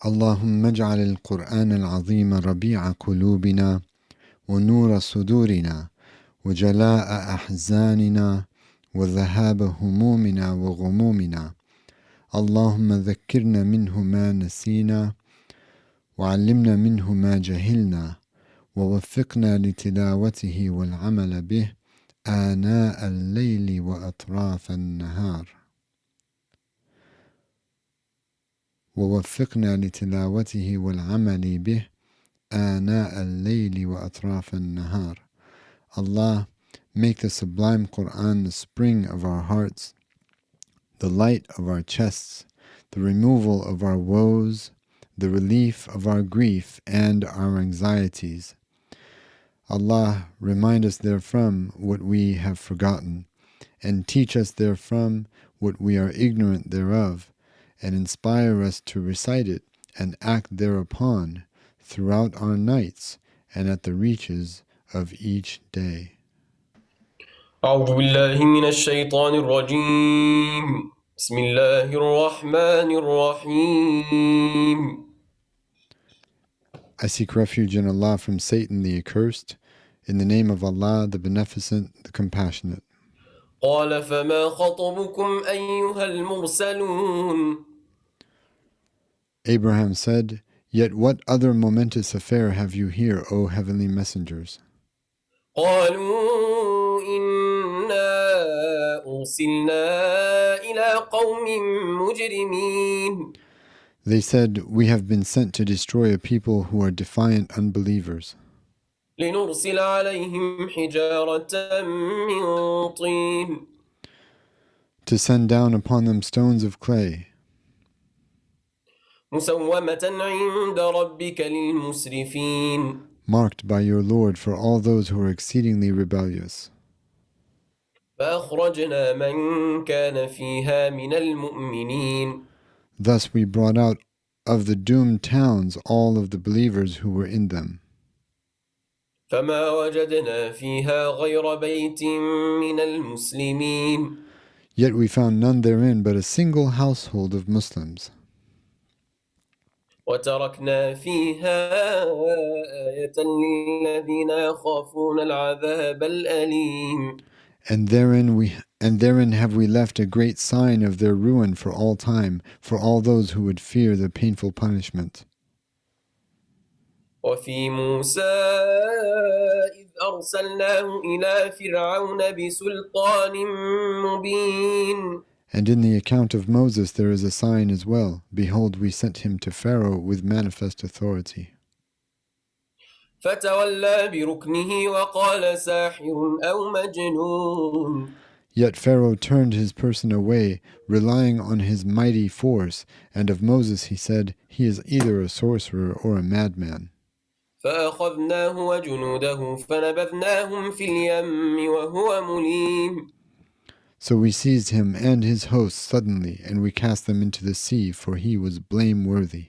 اللهم اجعل القرآن العظيم ربيع قلوبنا ونور صدورنا وجلاء أحزاننا وذهاب همومنا وغمومنا. اللهم ذكرنا منه ما نسينا وعلمنا منه ما جهلنا ووفقنا لتلاوته والعمل به آناء الليل وأطراف النهار. ووفقنا لتلاوته والعمل به آناء الليل وأطراف النهار. Allah, make the sublime Quran the spring of our hearts, the light of our chests, the removal of our woes, the relief of our grief and our anxieties. Allah, remind us therefrom what we have forgotten, and teach us therefrom what we are ignorant thereof, and inspire us to recite it and act thereupon throughout our nights and at the reaches of each day. أعوذ بالله من الشيطان الرجيم. بسم الله الرحمن الرحيم. I seek refuge in Allah from Satan the accursed, in the name of Allah the Beneficent, the Compassionate. قال فما خطبكم أيها المرسلون. Abraham said, Yet what other momentous affair have you here, O heavenly messengers? قالوا إنا أرسلنا إلى قوم مجرمين. They said, We have been sent to destroy a people who are defiant unbelievers, لنرسل عليهم حجارة من طين. to send down upon them stones of clay, مسومة عند ربك للمسرفين. marked by your Lord for all those who are exceedingly rebellious. فأخرجنا من كان فيها من المؤمنين. Thus we brought out of the doomed towns all of the believers who were in them. فما وجدنا فيها غير بيت من المسلمين. Yet we found none therein but a single household of Muslims. وتركنا فيها آية للذين يخافون العذاب الأليم. And therein have we left a great sign of their ruin for all time, for all those who would fear the painful punishment. وفي موسى إذ أرسلناه إلى فرعون بسلطان مبين. And in the account of Moses there is a sign as well. Behold, we sent him to Pharaoh with manifest authority. فتولى بركنه وقال ساحر أو مجنون. Yet Pharaoh turned his person away, relying on his mighty force, and of Moses he said, He is either a sorcerer or a madman. فأخذناه وجنوده فنبذناهم في اليم وهو مليم. So we seized him and his hosts suddenly, and we cast them into the sea, for he was blameworthy.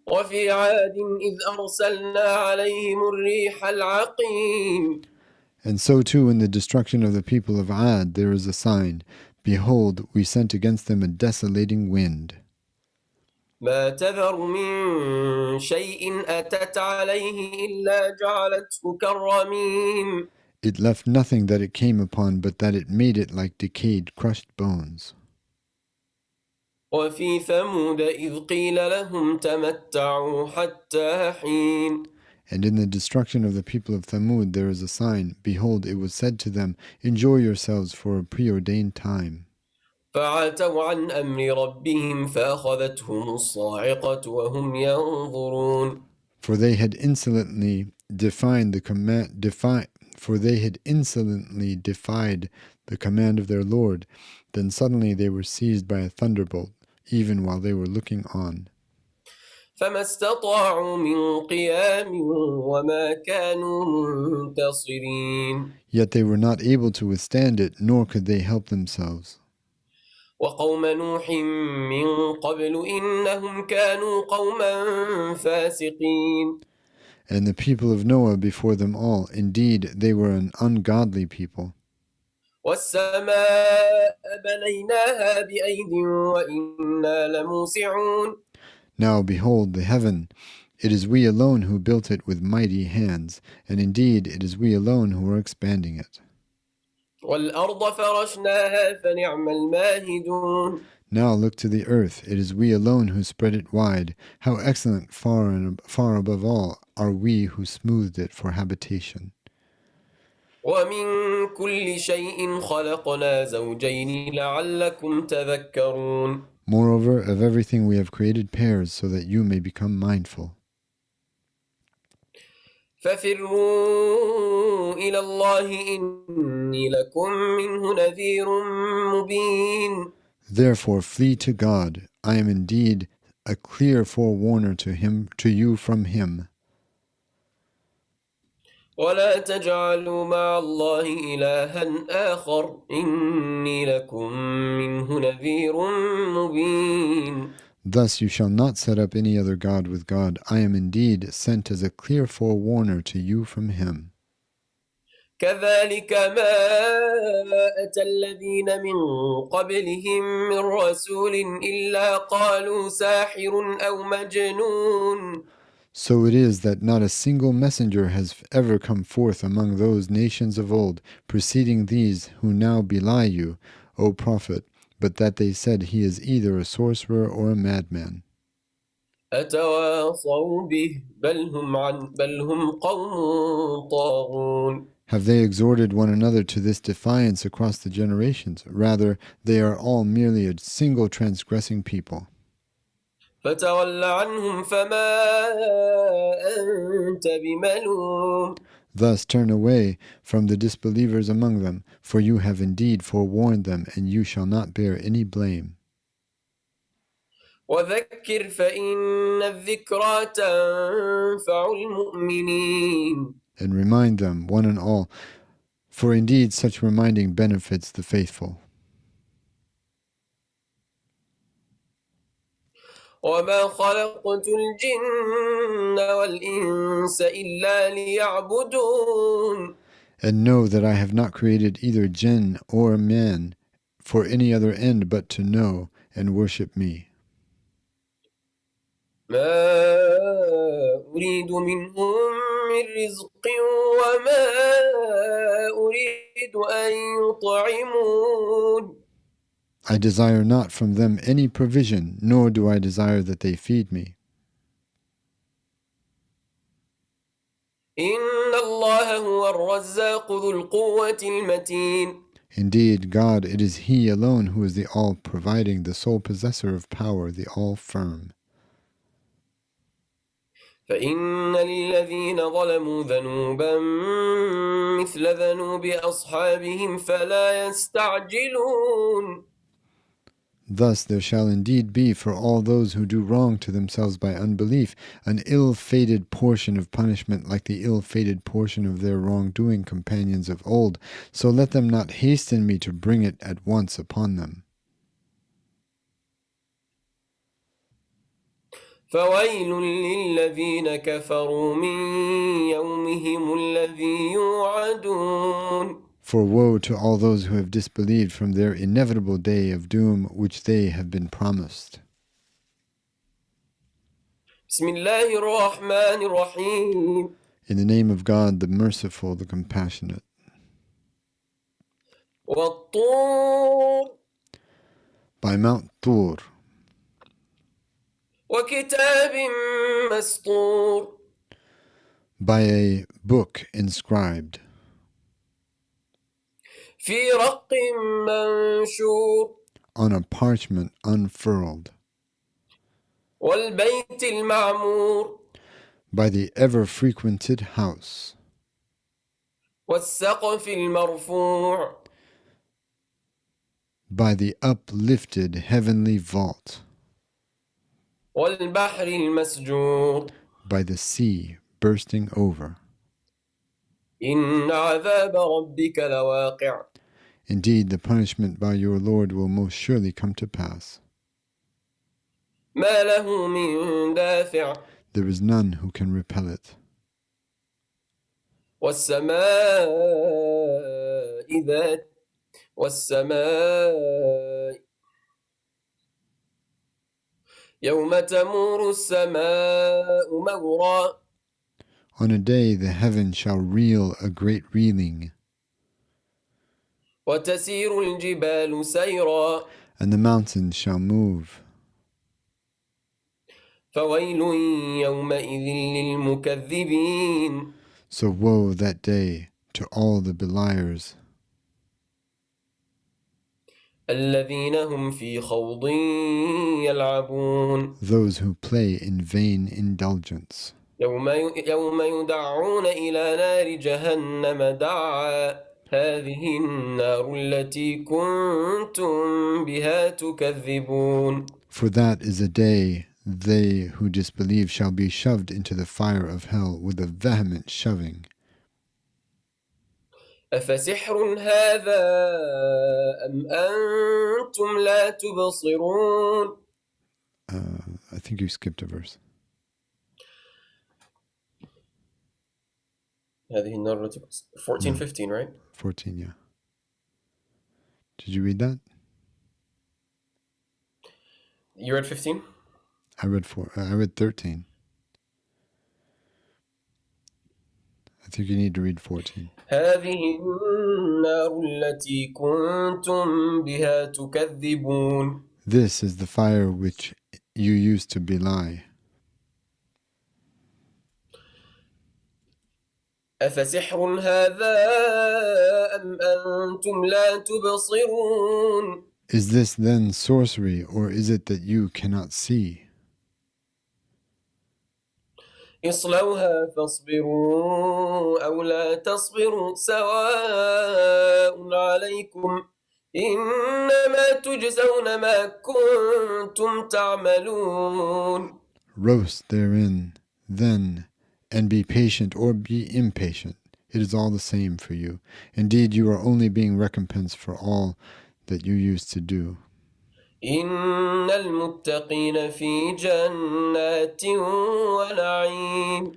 وفي عاد إذ أرسلنا عليهم الريح العقيم. And so too in the destruction of the people of Ad there is a sign. Behold, we sent against them a desolating wind. ما تذر من شيء أتت عليه إلا جعلته كالرميم. It left nothing that it came upon, but that it made it like decayed, crushed bones. وفي ثمود إذ قيل لهم تمتعوا حتى حين. And in the destruction of the people of Thamud there is a sign. Behold, it was said to them, Enjoy yourselves for a preordained time. فعتوا عن أمر ربهم فأخذتهم الصاعقة وهم ينظرون. For they had insolently defied the command of their Lord. Then suddenly they were seized by a thunderbolt, even while they were looking on. فما استطاعوا من قيام وما كانوا منتصرين. Yet they were not able to withstand it, nor could they help themselves. وقوم نوح من قبل إنهم كانوا قوما فاسقين. And the people of Noah before them all, indeed they were an ungodly people. والسماء بنيناها بأيد وإنا لموسعون. Now behold the heaven. It is we alone who built it with mighty hands, and indeed it is we alone who are expanding it. والأرض فرشناها فنعم الماهدون. Now look to the earth. It is we alone who spread it wide. How excellent, far above all, are we who smoothed it for habitation. ومن كل شيء خلقنا زوجين لعلكم تذكرون. Moreover, of everything we have created pairs so that you may become mindful. ففروا إلى الله إني لكم منه نذير مبين. Therefore flee to God. I am indeed a clear forewarner to you from him. ولا تجعلوا مع الله إلها آخر إني لكم منه نذير مبين. Thus you shall not set up any other God with God. I am indeed sent as a clear forewarner to you from him. كذلك ما أتى الذين من قبلهم من رسول إلا قالوا ساحر أو مجنون. So it is that not a single messenger has ever come forth among those nations of old, preceding these who now belie you, O Prophet, but that they said he is either a sorcerer or a madman. أتواصوا به بل هم قوم طاغون. Have they exhorted one another to this defiance across the generations? Rather, they are all merely a single transgressing people. فتول عنهم فما أنت بملوم. Thus turn away from the disbelievers among them, for you have indeed forewarned them, and you shall not bear any blame. وذكر فإن الذكرى تنفع المؤمنين. And remind them, one and all, for indeed such reminding benefits the faithful. وما خلقت الجن والإنس إلا ليعبدون. And know that I have not created either jinn or man for any other end but to know and worship me. ما أريد منهم من رزق وما أريد أن يطعمون. I desire not from them any provision, nor do I desire that they feed me. إن الله هو الرزاق ذو القوة المتين. Indeed, God, it is He alone who is the all-providing, the sole possessor of power, the all-firm. فإن للذين ظلموا ذنوبا مثل ذنوب أصحابهم فلا يستعجلون. Thus there shall indeed be for all those who do wrong to themselves by unbelief an ill-fated portion of punishment like the ill-fated portion of their wrongdoing companions of old. So let them not hasten me to bring it at once upon them. فويل للذين كفروا من يومهم الذي يوعدون. For woe to all those who have disbelieved from their inevitable day of doom which they have been promised. بسم الله الرحمن الرحيم. In the name of God, the merciful, the compassionate. والطور. By Mount Tur, وكتاب مسطور. by a book inscribed, في رق منشور. on a parchment unfurled, والبيت المعمور. by the ever-frequented house, والسقف المرفوع. by the uplifted heavenly vault, والبحر المسجور. by the sea bursting over. إن عذاب ربك لواقع. Indeed, the punishment by your Lord will most surely come to pass. ما له من دافع. There is none who can repel it. والسماء والسماء يوم تمور السماء مورا On a day the heaven shall reel a great reeling, وتسير الجبال سيرا and the mountains shall move. فويل يومئذ للمكذبين So woe that day to all the beliers, الذين هم في خوض يلعبون those who play in vain indulgence. يوم يدعون إلى نار جهنم دعا هذه النار التي كنتم بها تكذبون For that is a day they who disbelieve shall be shoved into the fire of hell with a vehement shoving. أفسحر هذا أم أنتم لا تبصرون I think you skipped a verse. هذه النار التي 14 No. 15 right 14, yeah. Did you read that? You read 15 I read 13. I think you need to read 14. هذه النار التي كنتم بها تكذبون This is the fire which you used to belie. أفسحر هذا أم أنتم لا تبصرون Is this then sorcery, or is it that you cannot see? اصلوها فاصبروا أو لا تصبروا سواء عليكم إنما تجزون ما كنتم تعملون Roast therein, then, and be patient or be impatient. It is all the same for you. Indeed, you are only being recompensed for all that you used to do. إن المتقين في جنات ونعيم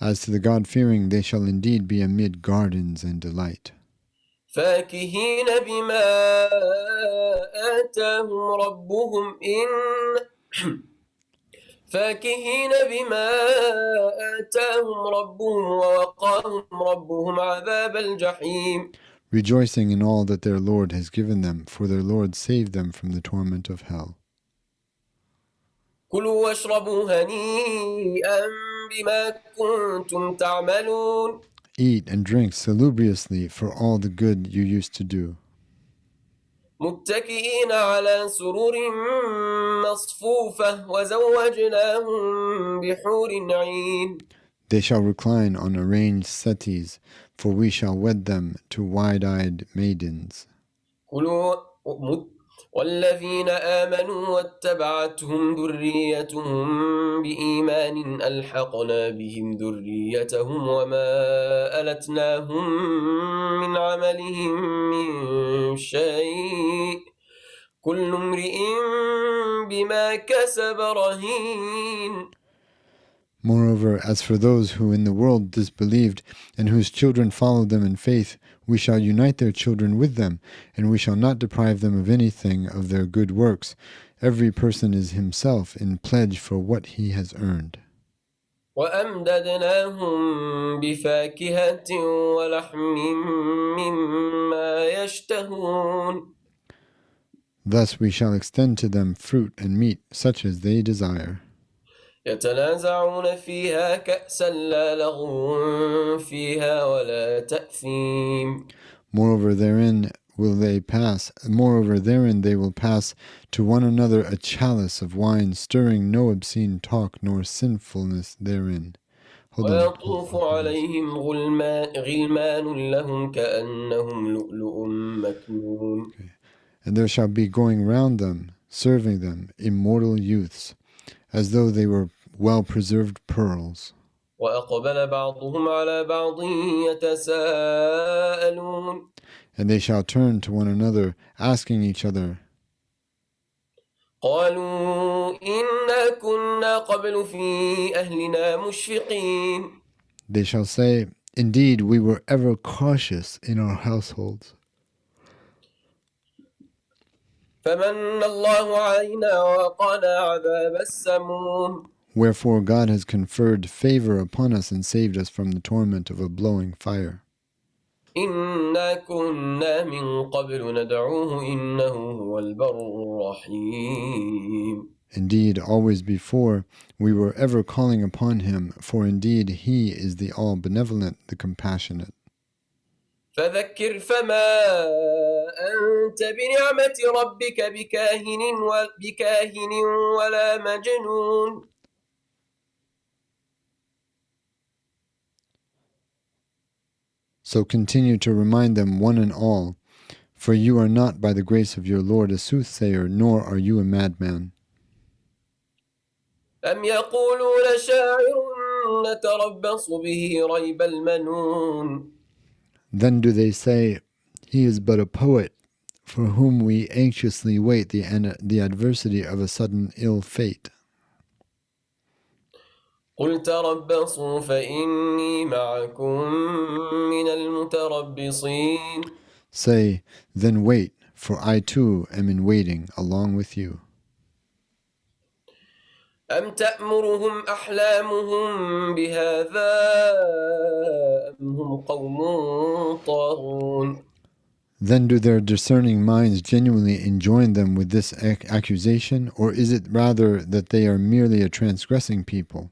As to the God-fearing, they shall indeed be amid gardens and delight, فاكهين بما آتاهم ربهم فاكهين بما آتاهم ربهم ووقاهم ربهم عذاب الجحيم rejoicing in all that their Lord has given them, for their Lord saved them from the torment of hell. كلوا واشربوا هنيئا بما كنتم تعملون Eat and drink salubriously for all the good you used to do, متكئين على سرور مصفوفة وزوجناهم بحور عين They shall recline on arranged settees, for we shall wed them to wide-eyed maidens. كلوا والذين آمنوا واتبعتهم ذريتهم بإيمان ألحقنا بهم ذريتهم وما ألتناهم من عملهم من شيء كل امرئ بما كسب رهين Moreover, as for those who in the world disbelieved, and whose children followed them in faith, we shall unite their children with them, and we shall not deprive them of anything of their good works. Every person is himself in pledge for what he has earned. وأمددناهم بفاكهة ولحم مما يشتهون Thus we shall extend to them fruit and meat such as they desire. يتنازعون فيها كأسا لا لغو فيها ولا تأثيم Moreover, therein they will pass to one another a chalice of wine, stirring no obscene talk nor sinfulness therein. Hold on. ويطوف عليهم غلمان لهم كأنهم لؤلؤ مكنون And there shall be going round them, serving them, immortal youths, as though they were well-preserved pearls. وأقبل بعضهم على بعض يتساءلون And they shall turn to one another, asking each other, قالوا إنا كنا قبل في أهلنا مشفقين they shall say, Indeed, we were ever cautious in our households. فمن الله علينا وقنا عذاب السموم. Wherefore God has conferred favor upon us and saved us from the torment of a blowing fire. إنا كنا من قبل ندعوه إنه هو البر الرحيم. Indeed, always before we were ever calling upon him, for indeed he is the all-benevolent, the compassionate. فذكر فما أنت بنعمة ربك بكاهن ولا مجنون. So continue to remind them one and all, for you are not by the grace of your Lord a soothsayer, nor are you a madman. أم يقولون شاعر نتربص به ريب المنون. Then do they say, he is but a poet, for whom we anxiously wait the adversity of a sudden ill fate. قل تربصوا فإني معكم من المتربصين. Say, then wait, for I too am in waiting along with you. أم تأمرهم أحلامهم بهذا أم هم قوم طاغون. Then do their discerning minds genuinely enjoin them with this accusation, or is it rather that they are merely a transgressing people?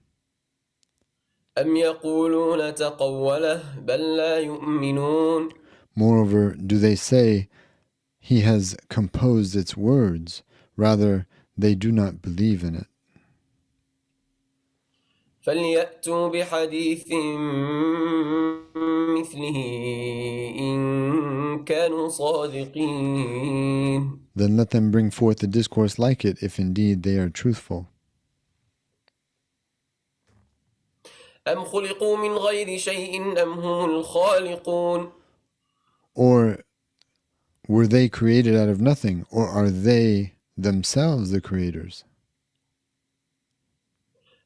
أم يقولون تقوله بل لا يؤمنون. Moreover, do they say, he has composed its words, rather they do not believe in it. فليأتوا بحديث مثله إن كانوا صادقين. Then let them bring forth a discourse like it, if indeed they are truthful. أم خلقوا من غير شيء أم هم الخالقون. Or were they created out of nothing, or are they themselves the creators?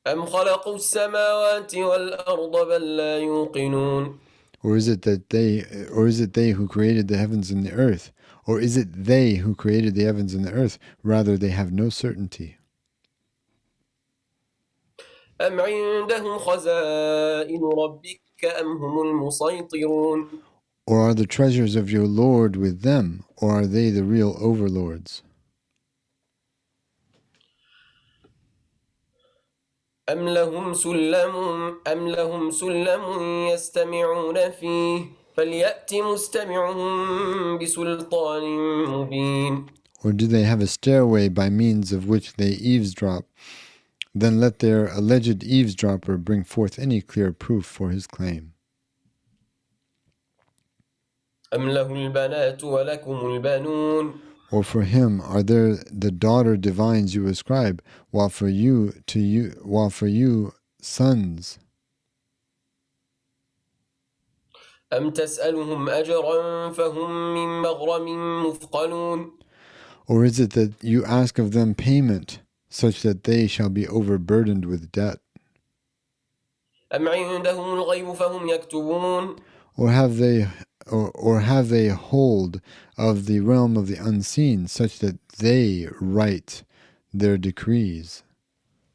أم خلقوا السماوات والأرض بل لا يوقنون. Or is it they who created the heavens and the earth? Or is it they who created the heavens and the earth? Rather, they have no certainty. أم عندهم خزائن ربك أم هم المسيطرون. Or are the treasures of your Lord with them, or are they the real overlords? أم لهم سلم يستمعون فيه فليأت مستمعهم بسلطان مبين. Or do they have a stairway by means of which they eavesdrop? Then let their alleged eavesdropper bring forth any clear proof for his claim. أم له البنات ولكم البنون. Or for him are there the daughter divines you ascribe, while for you sons? أم تسألهم أجرا فهم من مغرم مثقلون. Or is it that you ask of them payment, such that they shall be overburdened with debt? أم عندهم الغيب فهم يكتبون. Or have they hold of the realm of the unseen, such that they write their decrees?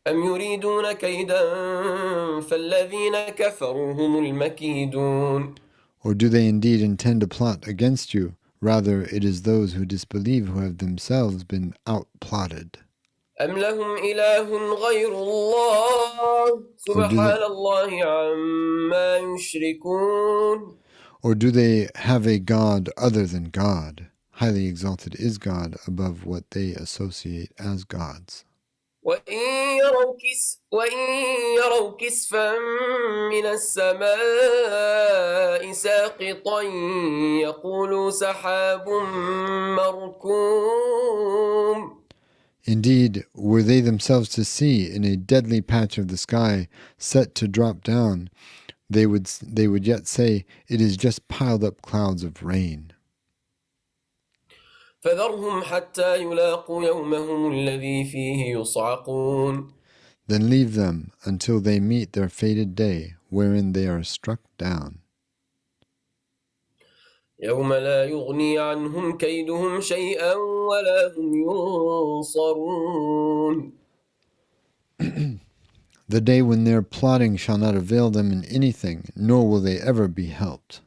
أم يريدون كيدا فالذين كفروا هم المكيدون. Or do they indeed intend to plot against you? Rather, it is those who disbelieve who have themselves been outplotted. أم لهم إله غير الله Or do they, سبحان الله عما يشركون. or do they have a God other than God? Highly exalted is God above what they associate as gods. وإن يروا كسفا من السماء ساقطا يقولوا سحاب مركوم. Indeed, were they themselves to see in a deadly patch of the sky set to drop down, they would yet say, it is just piled up clouds of rain. فذرهم حتى يلاقوا يومهم الذي فيه يصعقون. Then leave them until they meet their fated day, wherein they are struck down. يوم لا يغني عنهم كيدهم شيئا ولا هم ينصرون. The day when their plotting shall not avail them in anything, nor will they ever be helped.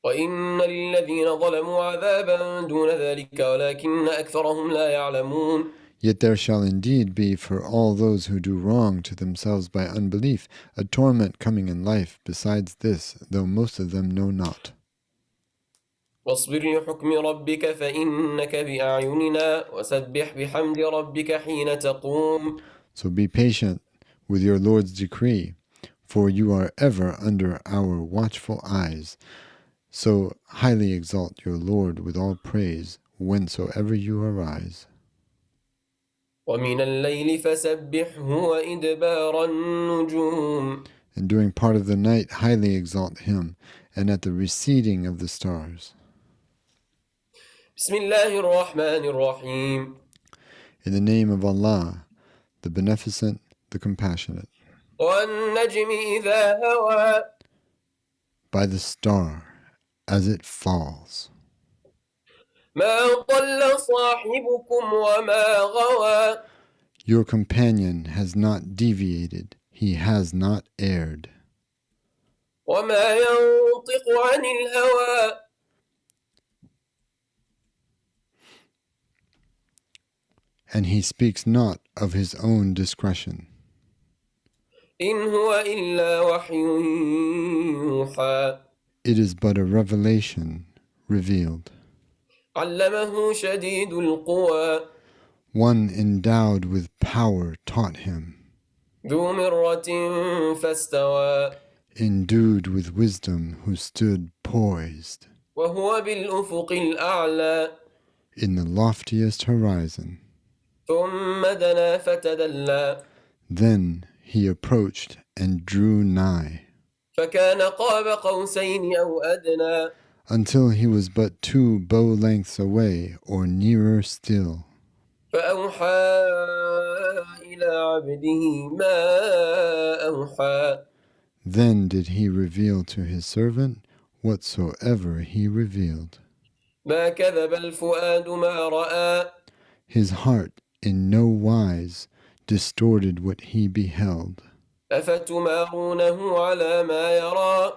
وإن للذين ظلموا عذابا دون ذلك ولكن أكثرهم لا يعلمون. Yet there shall indeed be for all those who do wrong to themselves by unbelief a torment coming in life besides this, though most of them know not. واصبر لحكم ربك فإنك بأعيننا وسبح بحمد ربك حين تقوم. So be patient with your Lord's decree, for you are ever under our watchful eyes. So highly exalt your Lord with all praise whensoever you arise. ومن الليل فسبحه وإدبار النجوم. And during part of the night highly exalt him, and at the receding of the stars. بسم الله الرحمن الرحيم. In the name of Allah, the Beneficent, the Compassionate. والنجم إذا هوى. By the star, as it falls. ما ضل صاحبكم وما غوى. Your companion has not deviated, he has not erred. وما ينطق عن الهوى. And he speaks not of his own discretion. إن هو إلا وحي يوحى. It is but a revelation revealed. علمه شديد القوى. One endowed with power taught him. ذو مرة فاستوى. Endued with wisdom who stood poised. وهو بالأفق الأعلى. In the loftiest horizon. ثم دنا فتدلى. Then he approached and drew nigh. فكان قاب قوسين أو أدنى. Until he was but 2 bow lengths away, or nearer still. فأوحى إلى عبده ما أوحى. Then did he reveal to his servant whatsoever he revealed. ما كذب الفؤاد ما رأى. His heart in no wise distorted what he beheld. أفتمارونه على ما يرى.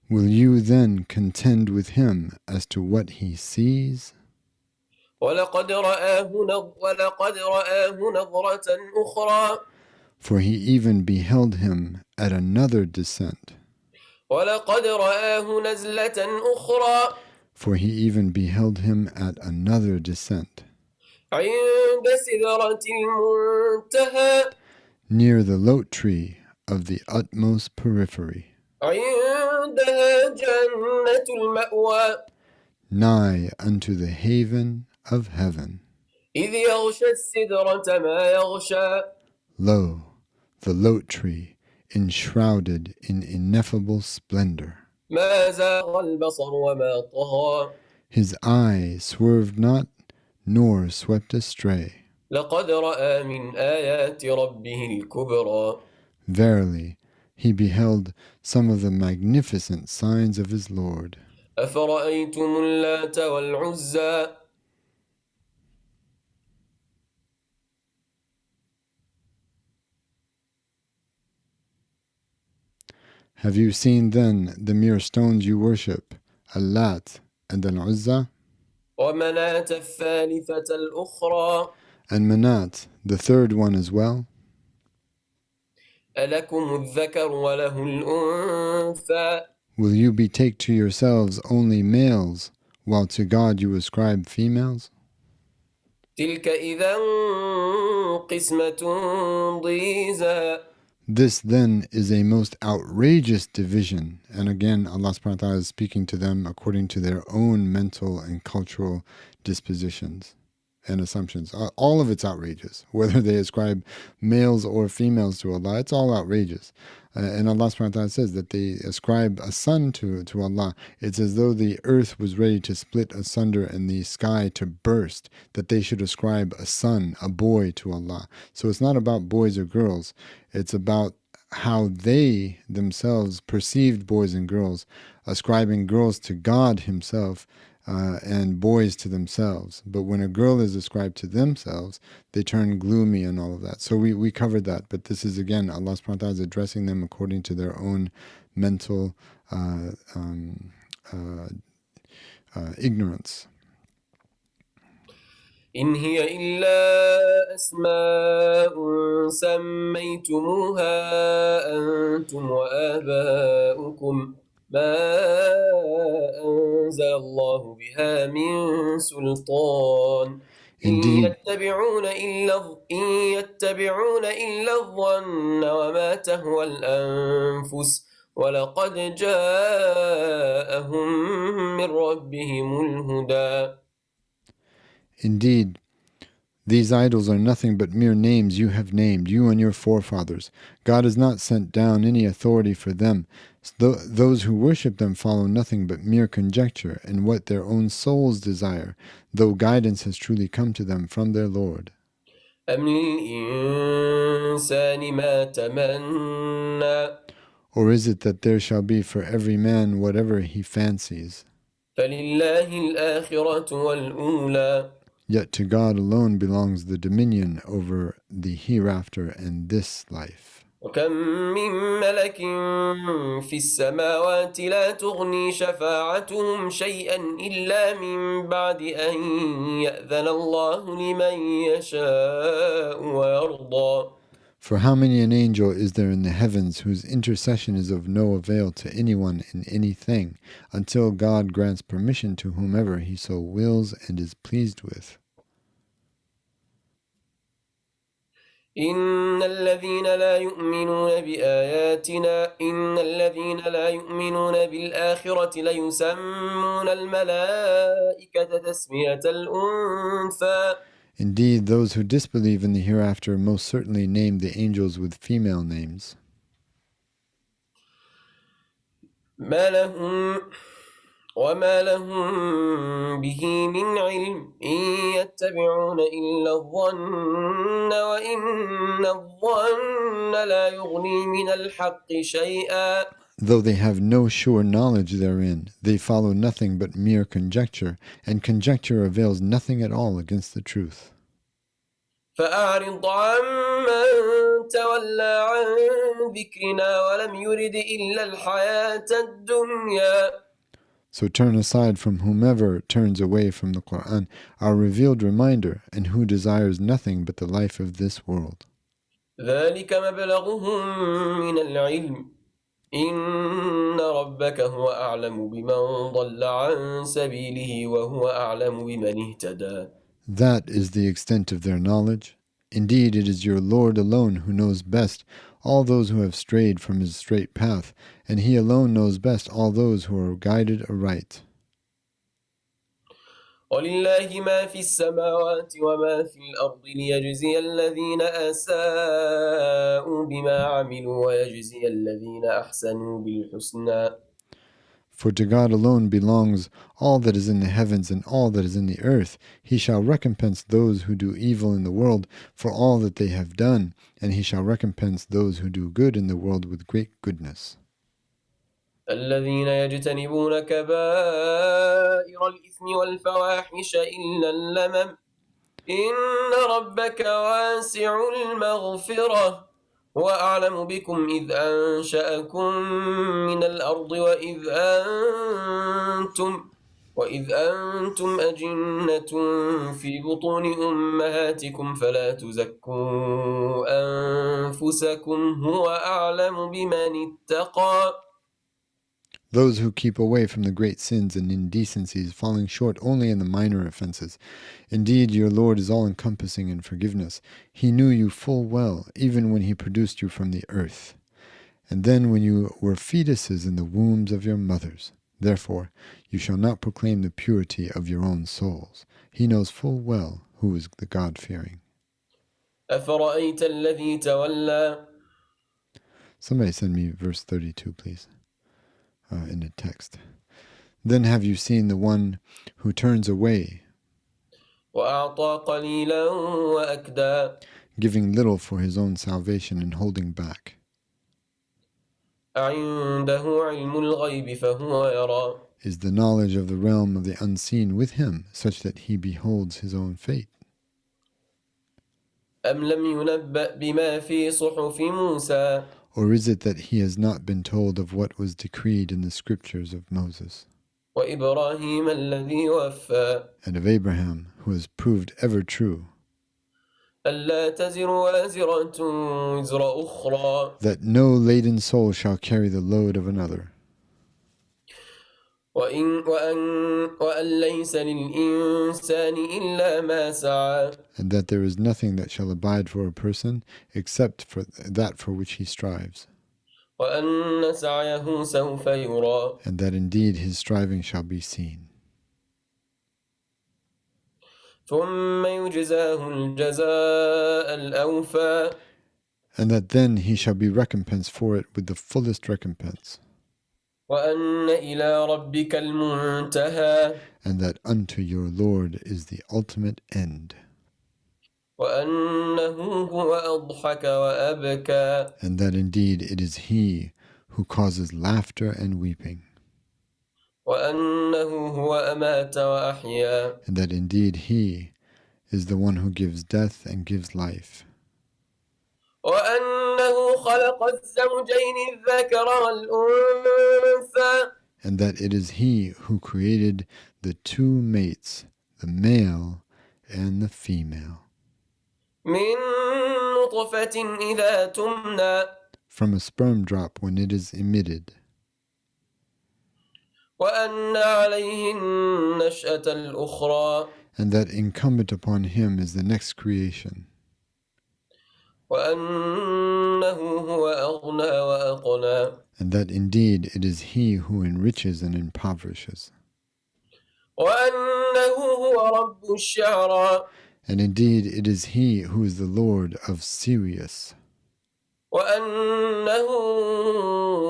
Will you then contend with him as to what he sees? ولقد رآه نظرة أخرى. For he even beheld him at another descent. ولقد رآه نزلة أخرى. For he even beheld him at another descent. عند سدرة المنتهى. Near the lote tree of the utmost periphery. عندها جنة المأوى. Nigh unto the haven of heaven. إذ يغشى السدرة ما يغشى. Lo, the lote tree, enshrouded in ineffable splendor. ما زاغ البصر وما طغى. His eye swerved not, nor swept astray. لقد رأى من آيات ربه الكبرى. Verily, he beheld some of the magnificent signs of his Lord. أفرأيتم اللات والعزى. Have you seen then the mere stones you worship, Al-Lat and Al-Uzza? ومناة الثالثة الأخرى. And Manat, the third one as well? ألكم الذكر وله الأنثى. Will you betake to yourselves only males, while to God you ascribe females? تلك إذا قسمة ضيزى. This then is a most outrageous division. And again, Allah subhanahu wa ta'ala is speaking to them according to their own mental and cultural dispositions and assumptions. All of it's outrageous. Whether they ascribe males or females to Allah, it's all outrageous. And Allah subhanahu wa ta'ala says that they ascribe a son to Allah. It's as though the earth was ready to split asunder and the sky to burst, that they should ascribe a son, a boy, to Allah. So it's not about boys or girls. It's about how they themselves perceived boys and girls, ascribing girls to God Himself and boys to themselves. But when a girl is ascribed to themselves, they turn gloomy and all of that. So we covered that. But this is again, Allah subhanahu wa ta'ala is addressing them according to their own mental ignorance. إن هي إلا أسماء سميتموها أنتم وآباؤكم ما أنزل الله بها من سلطان Indeed, إن يتبعون إلا الظن وما تهوى الأنفس ولقد جاءهم من ربهم الهدى. indeed, these idols are nothing but mere names you have named, you and your forefathers. God has not sent down any authority for them. Those who worship them follow nothing but mere conjecture and what their own souls desire, though guidance has truly come to them from their Lord. أم للإنسان ما تمنى Or is it that there shall be for every man whatever he fancies? فلله الآخرة والأولى Yet to God alone belongs the dominion over the hereafter and this life. وكم من ملك في السماوات لا تغني شفاعتهم شيئا إلا من بعد أن يأذن الله لمن يشاء ويرضى. For how many an angel is there in the heavens whose intercession is of no avail to anyone in anything, until God grants permission to whomever He so wills and is pleased with? إن الذين لا يؤمنون بالآخرة ليسمون الملائكة تسمية الأنثى. Indeed, those who disbelieve in the hereafter most certainly name the angels with female names. وما لهم به من علم إن يتبعون إلا الظن وإن الظن لا يغني من الحق شيئا. Though they have no sure knowledge therein, they follow nothing but mere conjecture, and conjecture avails nothing at all against the truth. فأعرض عمن تولى عن ذكرنا ولم يرد إلا الحياة الدنيا. So turn aside from whomever turns away from the Quran, our revealed reminder, and who desires nothing but the life of this world. ذلك مبلغهم من العلم إن ربك هو أعلم بمن ضل عن سبيله وهو أعلم بمن اهتدى. That is the extent of their knowledge. Indeed, it is your Lord alone who knows best all those who have strayed from His straight path, and He alone knows best all those who are guided aright. ولله ما في السماوات وما في الأرض ليجزي الذين أساءوا بما عملوا ويجزي الذين أحسنوا بالحسنى. For to God alone belongs all that is in the heavens and all that is in the earth. He shall recompense those who do evil in the world for all that they have done, and He shall recompense those who do good in the world with great goodness. الذين يجتنبون كبائر الإثم والفواحش إلا اللمم إن ربك واسع المغفرة هو أعلم بكم إذ أنشأكم من الأرض وإذ أنتم أجنة في بطون أمهاتكم فلا تزكوا أنفسكم هو أعلم بمن اتقى. Those who keep away from the great sins and indecencies, falling short only in the minor offenses. Indeed, your Lord is all-encompassing in forgiveness. He knew you full well, even when He produced you from the earth, and then when you were fetuses in the wombs of your mothers. Therefore, you shall not proclaim the purity of your own souls. He knows full well who is the God-fearing. أفرأيت الذي تولى. Somebody send me verse 32, please, in the text. Then have you seen the one who turns away, وأعطى قليلا وأكدى. giving little for his own salvation and holding back? أعنده علم الغيب فهو يرى Is the knowledge of the realm of the unseen with him, such that he beholds his own fate? أم لم ينبأ بما في صحف موسى Or is it that he has not been told of what was decreed in the scriptures of Moses, وإبراهيم الذي وفى and of Abraham, who has proved ever true, ألا تزر وازرة وزر أخرى that no laden soul shall carry the load of another, وأن ليس للإنسان إلا ما سعى and that there is nothing that shall abide for a person except for that for which he strives, وأن سعيه سوف يرى and that indeed his striving shall be seen. ثم يجزاه الجزاء الأوفى And that then he shall be recompensed for it with the fullest recompense, وأن إلى ربك المنتهى and that unto your Lord is the ultimate end, وأنه هو أضحك وأبكى and that indeed it is he who causes laughter and weeping, وأنه هو أمات وأحيا and that indeed he is the one who gives death and gives life, وأنه خلق الزوجين الذكر والأنثى and that it is he who created the two mates, the male and the female, من نطفة إذا تمنى from a sperm drop when it is emitted, وأن عليه النشأة الأخرى and that incumbent upon him is the next creation, وأنه هو أغنى وأقنى and that indeed it is he who enriches and impoverishes, وأنه هو رب الشعرى and indeed it is he who is the Lord of Sirius, وأنه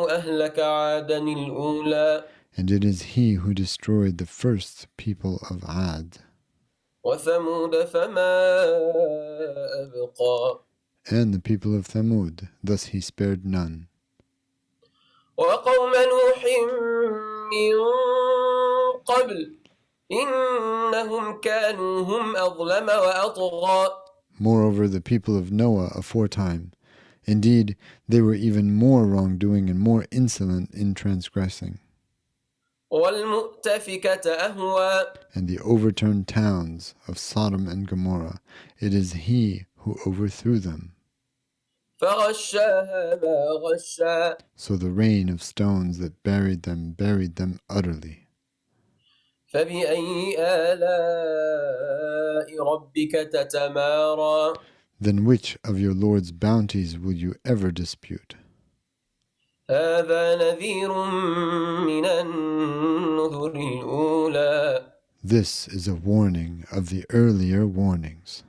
أهلك عادا الأولى and it is he who destroyed the first people of Ad, وثمود فما أبقى and the people of Thamud, thus he spared none, وقوم نوح من قبل إنهم كانوا هم أظلم وأطغى moreover the people of Noah aforetime, indeed they were even more wrongdoing and more insolent in transgressing, والمؤتفكة أهوى and the overturned towns of Sodom and Gomorrah, it is he who overthrew them. فغشاها ما غشا So the rain of stones that buried them utterly. فبأي آلاء ربك تتمارى Then which of your Lord's bounties will you ever dispute? هذا نذير من النذر الأولى This is a warning of the earlier warnings.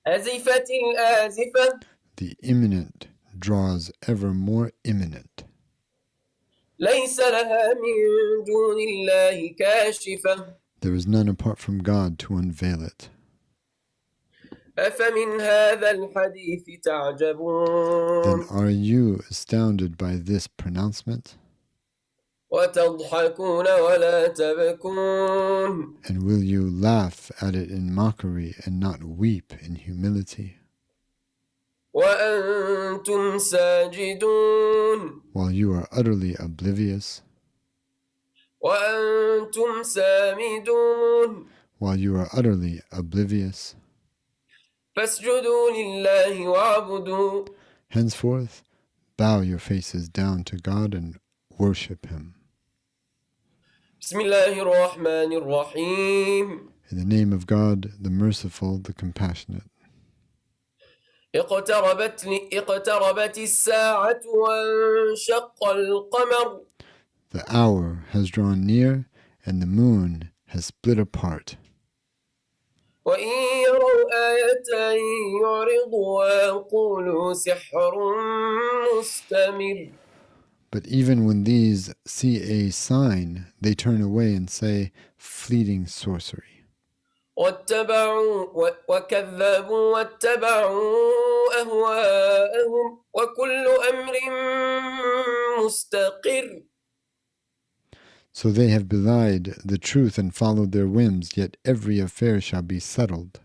أزفت الآزفة The imminent draws ever more imminent. ليس لها من دون الله كاشفة There is none apart from God to unveil it. أفمن هذا الحديث Then تعجبون are you astounded by this pronouncement? وتضحكون ولا تبكون And will you laugh at it in mockery and not weep in humility? وأنتم ساجدون While you are utterly oblivious, وأنتم سامدون while you are utterly oblivious, فاسجدوا لله واعبدوا henceforth bow your faces down to God and worship him. بسم الله الرحمن الرحيم In the name of God, the merciful, the compassionate. اقتربت الساعة وانشق القمر The hour has drawn near and the moon has split apart. وإن يروا آية يعرضوا ويقولوا سحر مستمر But even when these see a sign, they turn away and say, fleeting sorcery. وكذبوا واتبعوا أهواءهم وكل أمر مستقر. So they have belied the truth and followed their whims, yet every affair shall be settled.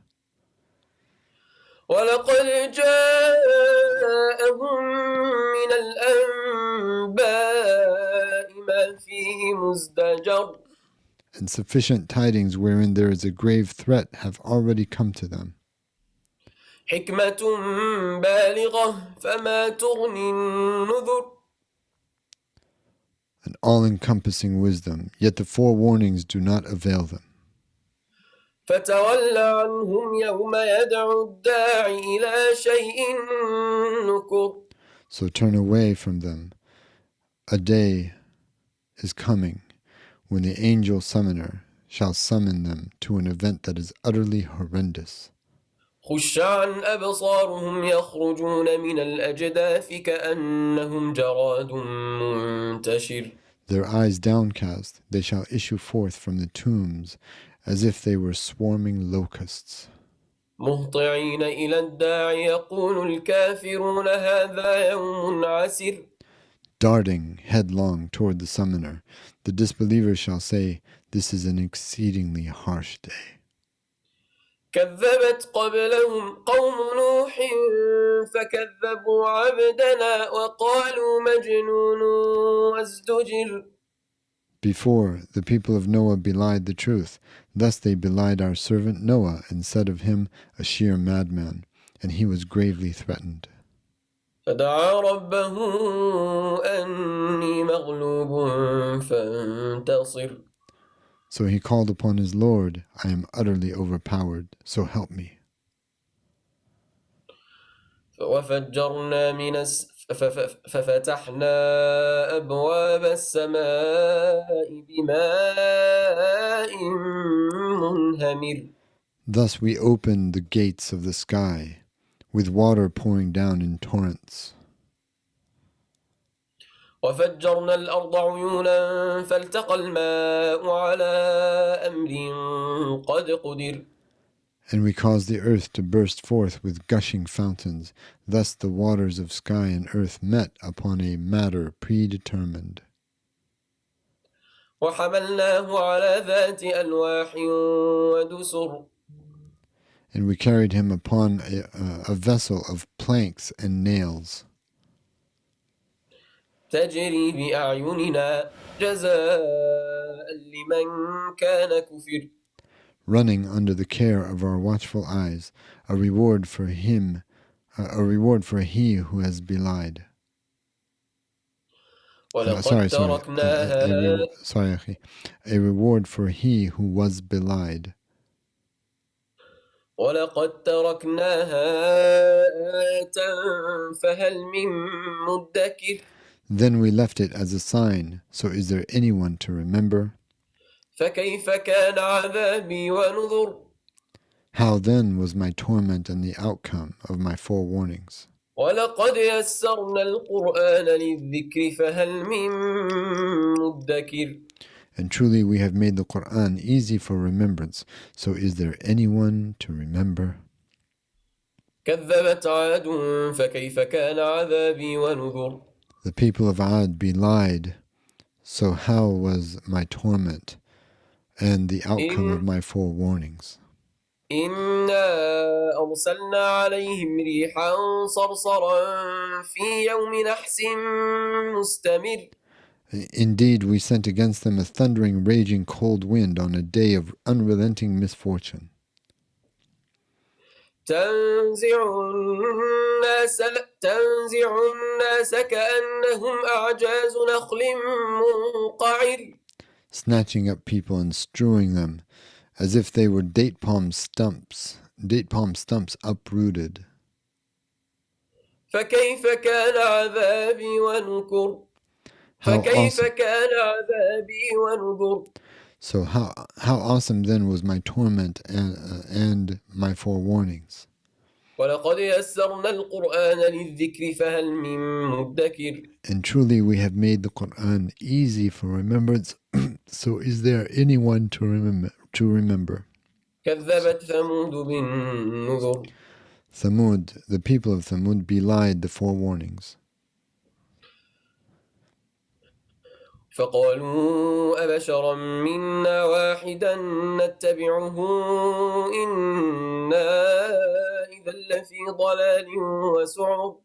ولقد جاءهم من الأنباء ما فيه مزدجر. And sufficient tidings wherein there is a grave threat have already come to them. حكمة بالغة فما تغني النذر. An all-encompassing wisdom, yet the forewarnings do not avail them. فتول عنهم يوم يدعو الداعي إلى شيء نكر. So turn away from them. A day is coming when the angel summoner shall summon them to an event that is utterly horrendous. خش عن أبصارهم يخرجون من الأجداث كأنهم جراد منتشر. Their eyes downcast, they shall issue forth from the tombs as if they were swarming locusts. مهطعين إلى الداعي يقول الكافرون هذا يوم عسر. Darting headlong toward the summoner, the disbelievers shall say, "This is an exceedingly harsh day." كذبت قبلهم قوم نوح فكذبوا عبدنا وقالوا مجنون وازدجر. Before, the people of Noah belied the truth. Thus they belied our servant Noah and said of him, a sheer madman, and he was gravely threatened. فدعا ربه أني مغلوب فانتصر. So he called upon his Lord, "I am utterly overpowered, so help me." وفجرنا ففتحنا أبواب السماء بماء منهمر. Thus we opened the gates of the sky, with water pouring down in torrents. وفجرنا الأرض عيونا فالتقى الماء على أمر قد قدر. And we caused the earth to burst forth with gushing fountains. Thus the waters of sky and earth met upon a matter predetermined. وحملناه على ذات ألواح ودسر. And we carried him upon a vessel of planks and nails, تجري بأعيننا جزاء لمن كان كفر. running under the care of our watchful eyes, a reward for him, a reward for he who has belied. ولقد تركناها Sorry, أخي. A reward for he who was belied. ولقد تركناها آية فهل من مدكر. Then we left it as a sign, so is there anyone to remember? فكيف كان عذابي ونذر. How then was my torment and the outcome of my forewarnings? ولقد يسرنا القرآن للذكر فهل من مدكر. And truly we have made the Quran easy for remembrance, so is there anyone to remember? كذبت عاد فكيف كان عذابي ونذر. The people of Ad belied, so how was my torment and the outcome of my forewarnings? إنا أرسلنا عليهم ريحا صرصرا في يوم نحس مستمر. Indeed, we sent against them a thundering, raging cold wind on a day of unrelenting misfortune. تنزع الناس كأنهم أعجاز نخل منقعر. Snatching up people and strewing them as if they were date palm stumps uprooted. فكيف كان عذابي ونكر. How فكيف awesome! كان عذابي ونذر. So how awesome then was my torment and my forewarnings. ولقد يسرنا القرآن للذكر فهل من مدكر. And truly we have made the Quran easy for remembrance, so is there anyone to remember? كذبت ثمود بالنذر Thamud, the people of Thamud, belied the forewarnings. فقالوا أبشرا منا واحدا نتبعه إنا إذا لفي ضلال وسعر.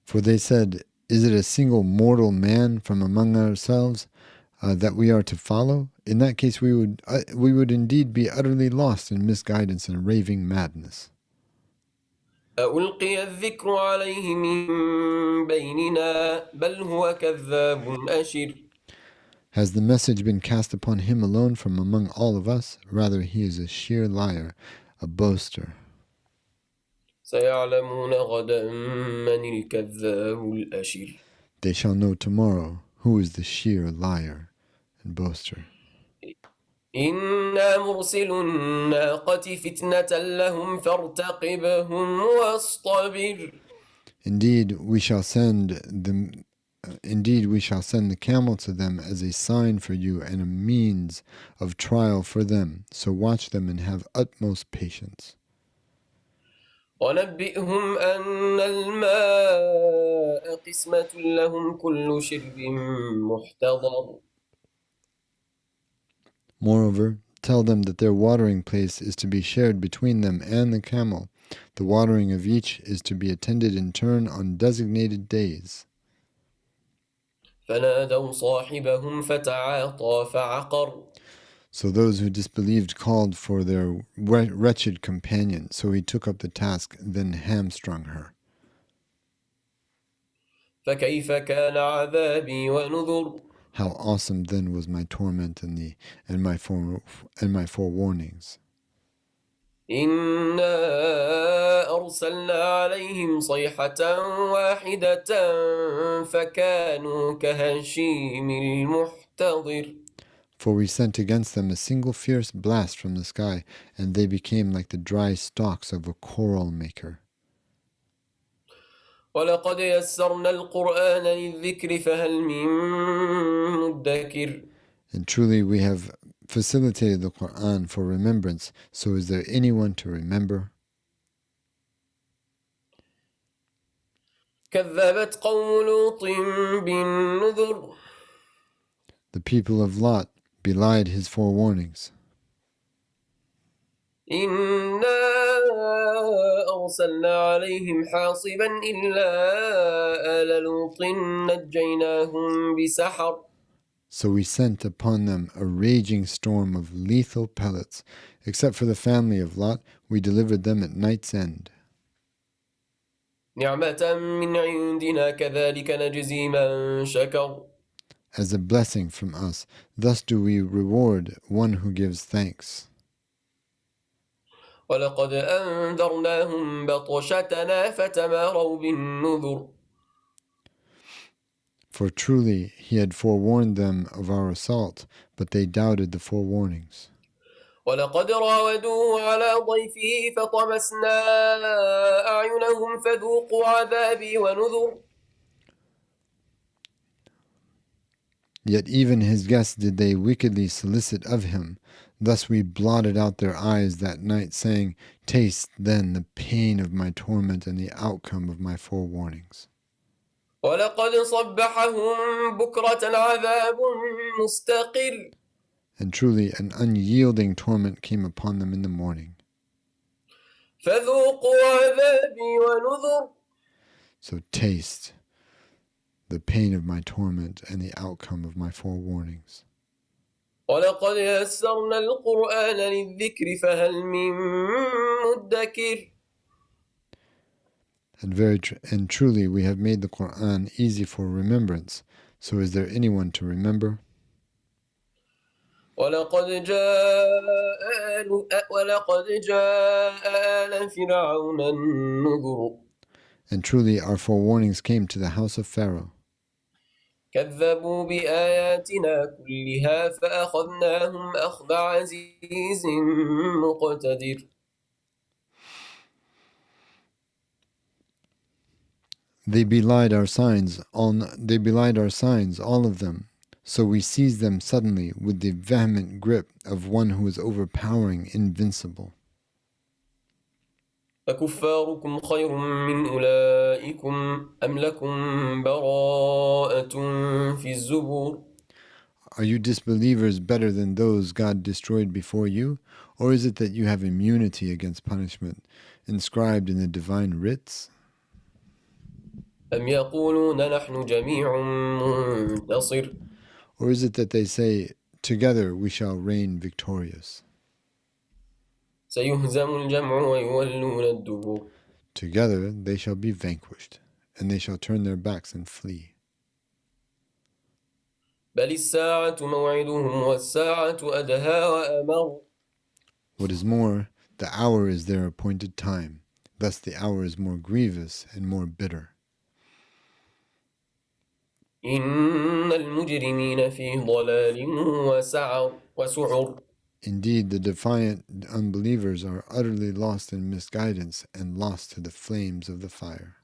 For they said, "Is it a single mortal man from among ourselves that we are to follow? In that case, we would indeed be utterly lost in misguidance and raving madness." ألقي الذكر عليه من بيننا بل هو كذاب أشر. Has the message been cast upon him alone from among all of us? Rather, he is a sheer liar, a boaster. سيعلمون غدا من الكذاب الأشر. They shall know tomorrow who is the sheer liar and boaster. إنا مرسل الناقة فتنة لهم فارتقبهم واصطبر. Indeed, we shall send the camel to them as a sign for you and a means of trial for them. So watch them and have utmost patience. ونبئهم أن الماء قسمة لهم كل شرب محتضر. Moreover, tell them that their watering place is to be shared between them and the camel. The watering of each is to be attended in turn on designated days. فنادوا صاحبهم فتعاطى فعقر. So those who disbelieved called for their wretched companion. So he took up the task, then hamstrung her. فكيف كان عذابي ونذر. How awesome then was my torment and my forewarnings. إنا أرسلنا عليهم صيحة واحدة فكانوا كهشيم المحتضر. For we sent against them a single fierce blast from the sky, and they became like the dry stalks of a coral maker. ولقد يسرنا القرآن للذكر فهل من مدكر. And truly we have facilitated the Quran for remembrance, so is there anyone to remember? كذبت قوم لوط بالنذر. The people of Lot belied his forewarnings. إنا أرسلنا عليهم حاصبا إلا آل لوط نجيناهم بسحر. So we sent upon them a raging storm of lethal pellets. Except for the family of Lot, we delivered them at night's end. نعمة من عندنا كذلك نجزي من شكر. As a blessing from us, thus do we reward one who gives thanks. ولقد أنذرناهم بطشتنا فتماروا بالنذر. For truly he had forewarned them of our assault, but they doubted the forewarnings. ولقد راودوه على ضيفه فطمسنا أعينهم فذوقوا عذابي ونذر. Yet even his guests did they wickedly solicit of him. Thus we blotted out their eyes that night, saying, "Taste then the pain of my torment and the outcome of my forewarnings." ولقد صبحهم بكرة عذاب مستقر. And truly an unyielding torment came upon them in the morning. فذوقوا عذابي ونذر. So taste the pain of my torment and the outcome of my forewarnings. ولقد يسرنا القرآن للذكر فهل من مدكر. And truly we have made the Quran easy for remembrance. So is there anyone to remember? ولقد جاء آل فرعون النذر. And truly our forewarnings came to the house of Pharaoh. كذبوا بآياتنا كلها فأخذناهم أخذ عزيز مقتدر. They belied our signs, all of them. So we seize them suddenly with the vehement grip of one who is overpowering, invincible. أكفاركم خير من أولئكم أم لكم براءة في الزبور Are you disbelievers better than those God destroyed before you? Or is it that you have immunity against punishment inscribed in the divine writs? أم يقولون نحن جميع منتصر Or is it that they say, together we shall reign victorious? سيهزم الجمع ويولون الدبور Together they shall be vanquished, and they shall turn their backs and flee. بل الساعة موعدهم والساعة أدهى وأمر What is more, the hour is their appointed time. Thus the hour is more grievous and more bitter. إن المجرمين في ضلال وسعر Indeed, the defiant unbelievers are utterly lost in misguidance and lost to the flames of the fire.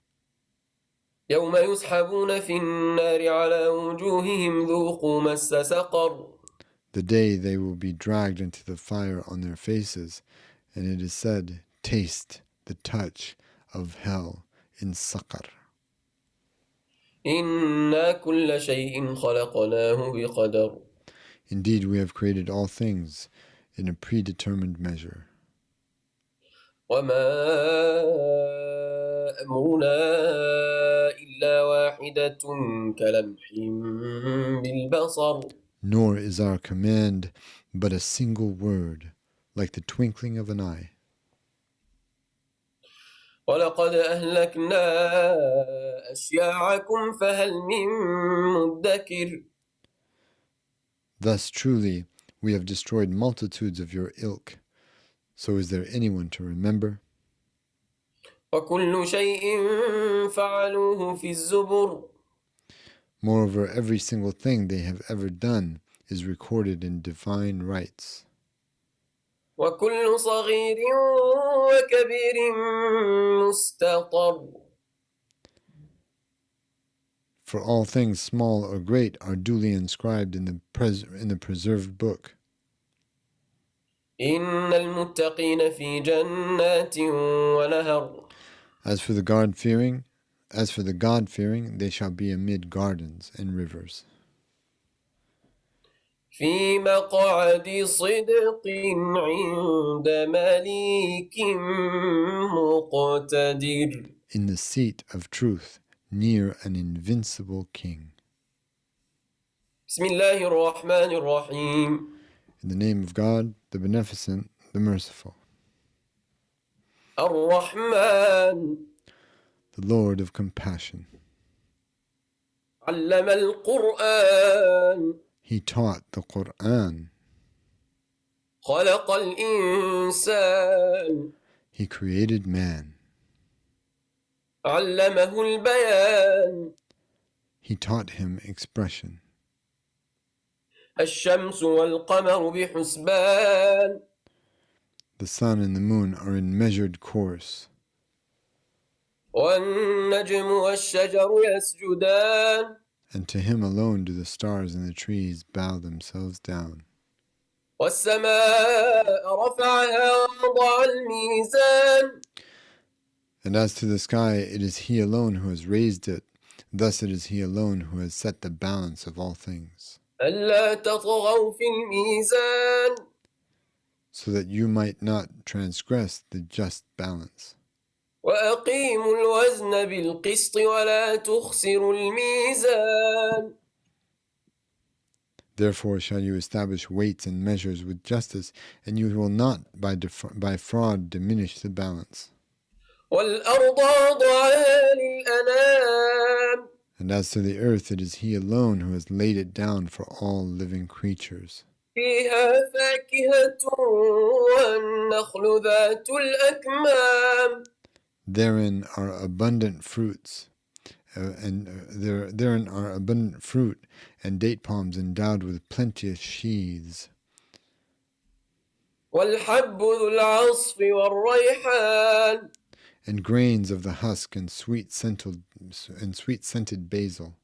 يوم يسحبون في النار على وجوههم ذوقوا مس سقر The day they will be dragged into the fire on their faces, and it is said, taste the touch of hell in Saqar. إنا كل شيء خلقناه بقدر Indeed, we have created all things in a predetermined measure. وما أمرنا إلا واحدة كلمح بالبصر Nor is our command but a single word, like the twinkling of an eye. ولقد أهلكنا أشياعكم فهل من مدكر Thus truly we have destroyed multitudes of your ilk. So is there anyone to remember? وكل شيء فعلوه في الزبر Moreover, every single thing they have ever done is recorded in divine rights. وكل صغير وكبير مستطر For all things small or great are duly inscribed in the preserved book. إن المتقين في جنات ونهر As for the God-fearing, they shall be amid gardens and rivers. في مقعد صدق عند مليك مقتدر In the seat of truth, near an invincible king. بسم الله الرحمن الرحيم In the name of God, the Beneficent, the Merciful, الرحمن the Lord of Compassion. علم القرآن He taught the Quran. خلق الإنسان He created man. علمه البيان He taught him expression. الشمس والقمر بحسبان The sun and the moon are in measured course, والنجم والشجر يسجدان and to him alone do the stars and the trees bow themselves down. والسماء رفعها ووضع الميزان And as to the sky, it is he alone who has raised it. Thus it is he alone who has set the balance of all things, ألا تطغوا في الميزان so that you might not transgress the just balance. وأقيموا الوزن بالقسط ولا تخسروا الميزان Therefore shall you establish weights and measures with justice, and you will not by fraud diminish the balance. والأرض وضعها للأنام And as to the earth, it is he alone who has laid it down for all living creatures. فيها فاكهة والنخل ذات الأكمام Therein are abundant fruits, therein are abundant fruit, and date palms endowed with plenteous sheaths, والحب ذو العصف والريحان and grains of the husk and sweet scented basil.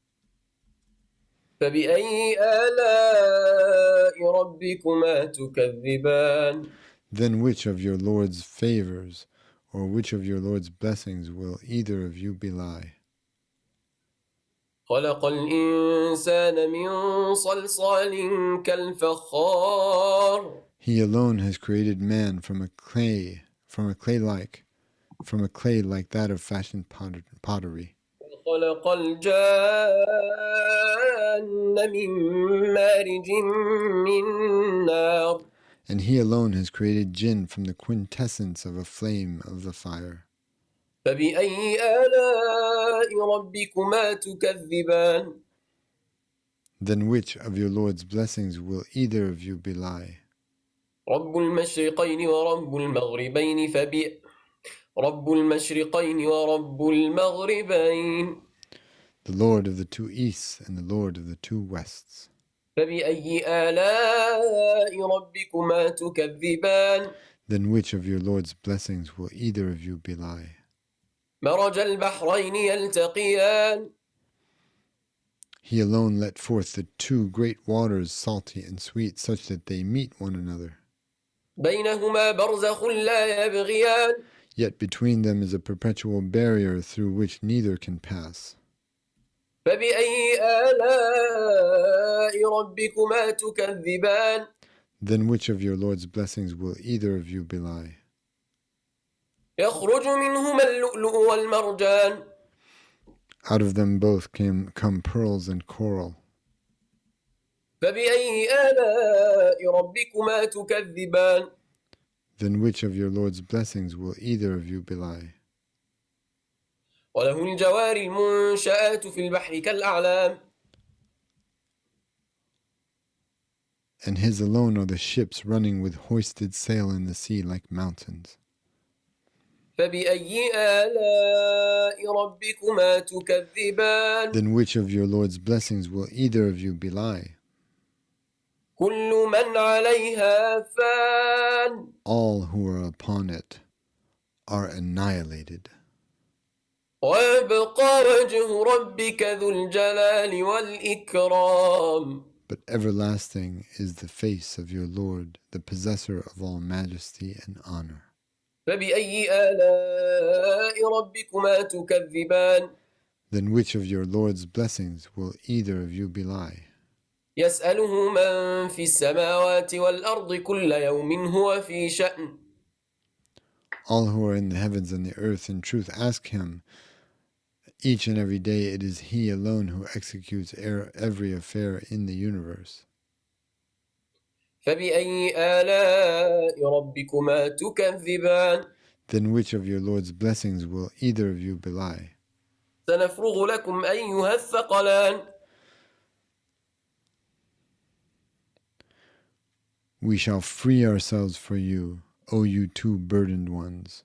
فبأي آلاء ربكما تكذبان Then which of your Lord's favors or which of your Lord's blessings will either of you belie? خلق الإنسان من صلصال كالفخار He alone has created man from a clay like that of fashioned pottery. خلق الجان من مارج من نار And he alone has created jinn from the quintessence of a flame of the fire. فبأي آلاء ربكما تكذبان Then which of your Lord's blessings will either of you belie? رب المشرقين ورب المغربين رب المشرقين ورب المغربين The Lord of the two easts and the Lord of the two wests. فبأي آلاء ربكما تكذبان Then which of your Lord's blessings will either of you belie? مرج البحرين يلتقيان He alone let forth the two great waters, salty and sweet, such that they meet one another. بينهما برزخ لا يبغيان Yet between them is a perpetual barrier through which neither can pass. فبأي آلاء ربكما تكذبان Then which of your Lord's blessings will either of you belie? يخرج منهما اللؤلؤ والمرجان Out of them both come pearls and coral. فبأي آلاء ربكما تكذبان Then which of your Lord's blessings will either of you belie? وله الجوار المنشآت في البحر كالأعلام And his alone are the ships running with hoisted sail in the sea like mountains. فبأي آلاء ربكما تكذبان Then which of your Lord's blessings will either of you belie? كل من عليها فان All who are upon it are annihilated. ويبقى وجه ربك ذو الجلال والإكرام But everlasting is the face of your Lord, the possessor of all majesty and honor. فبأي آلاء ربكما تكذبان Then which of your Lord's blessings will either of you belie? يسأله من في السماوات والأرض كل يوم هو في شأن All who are in the heavens and the earth in truth ask him. Each and every day it is he alone who executes every affair in the universe. فبأي آلاء ربكما تكذبان Then which of your Lord's blessings will either of you belie? سنفرغ لكم أيها الثقلان We shall free ourselves for you, O you two burdened ones.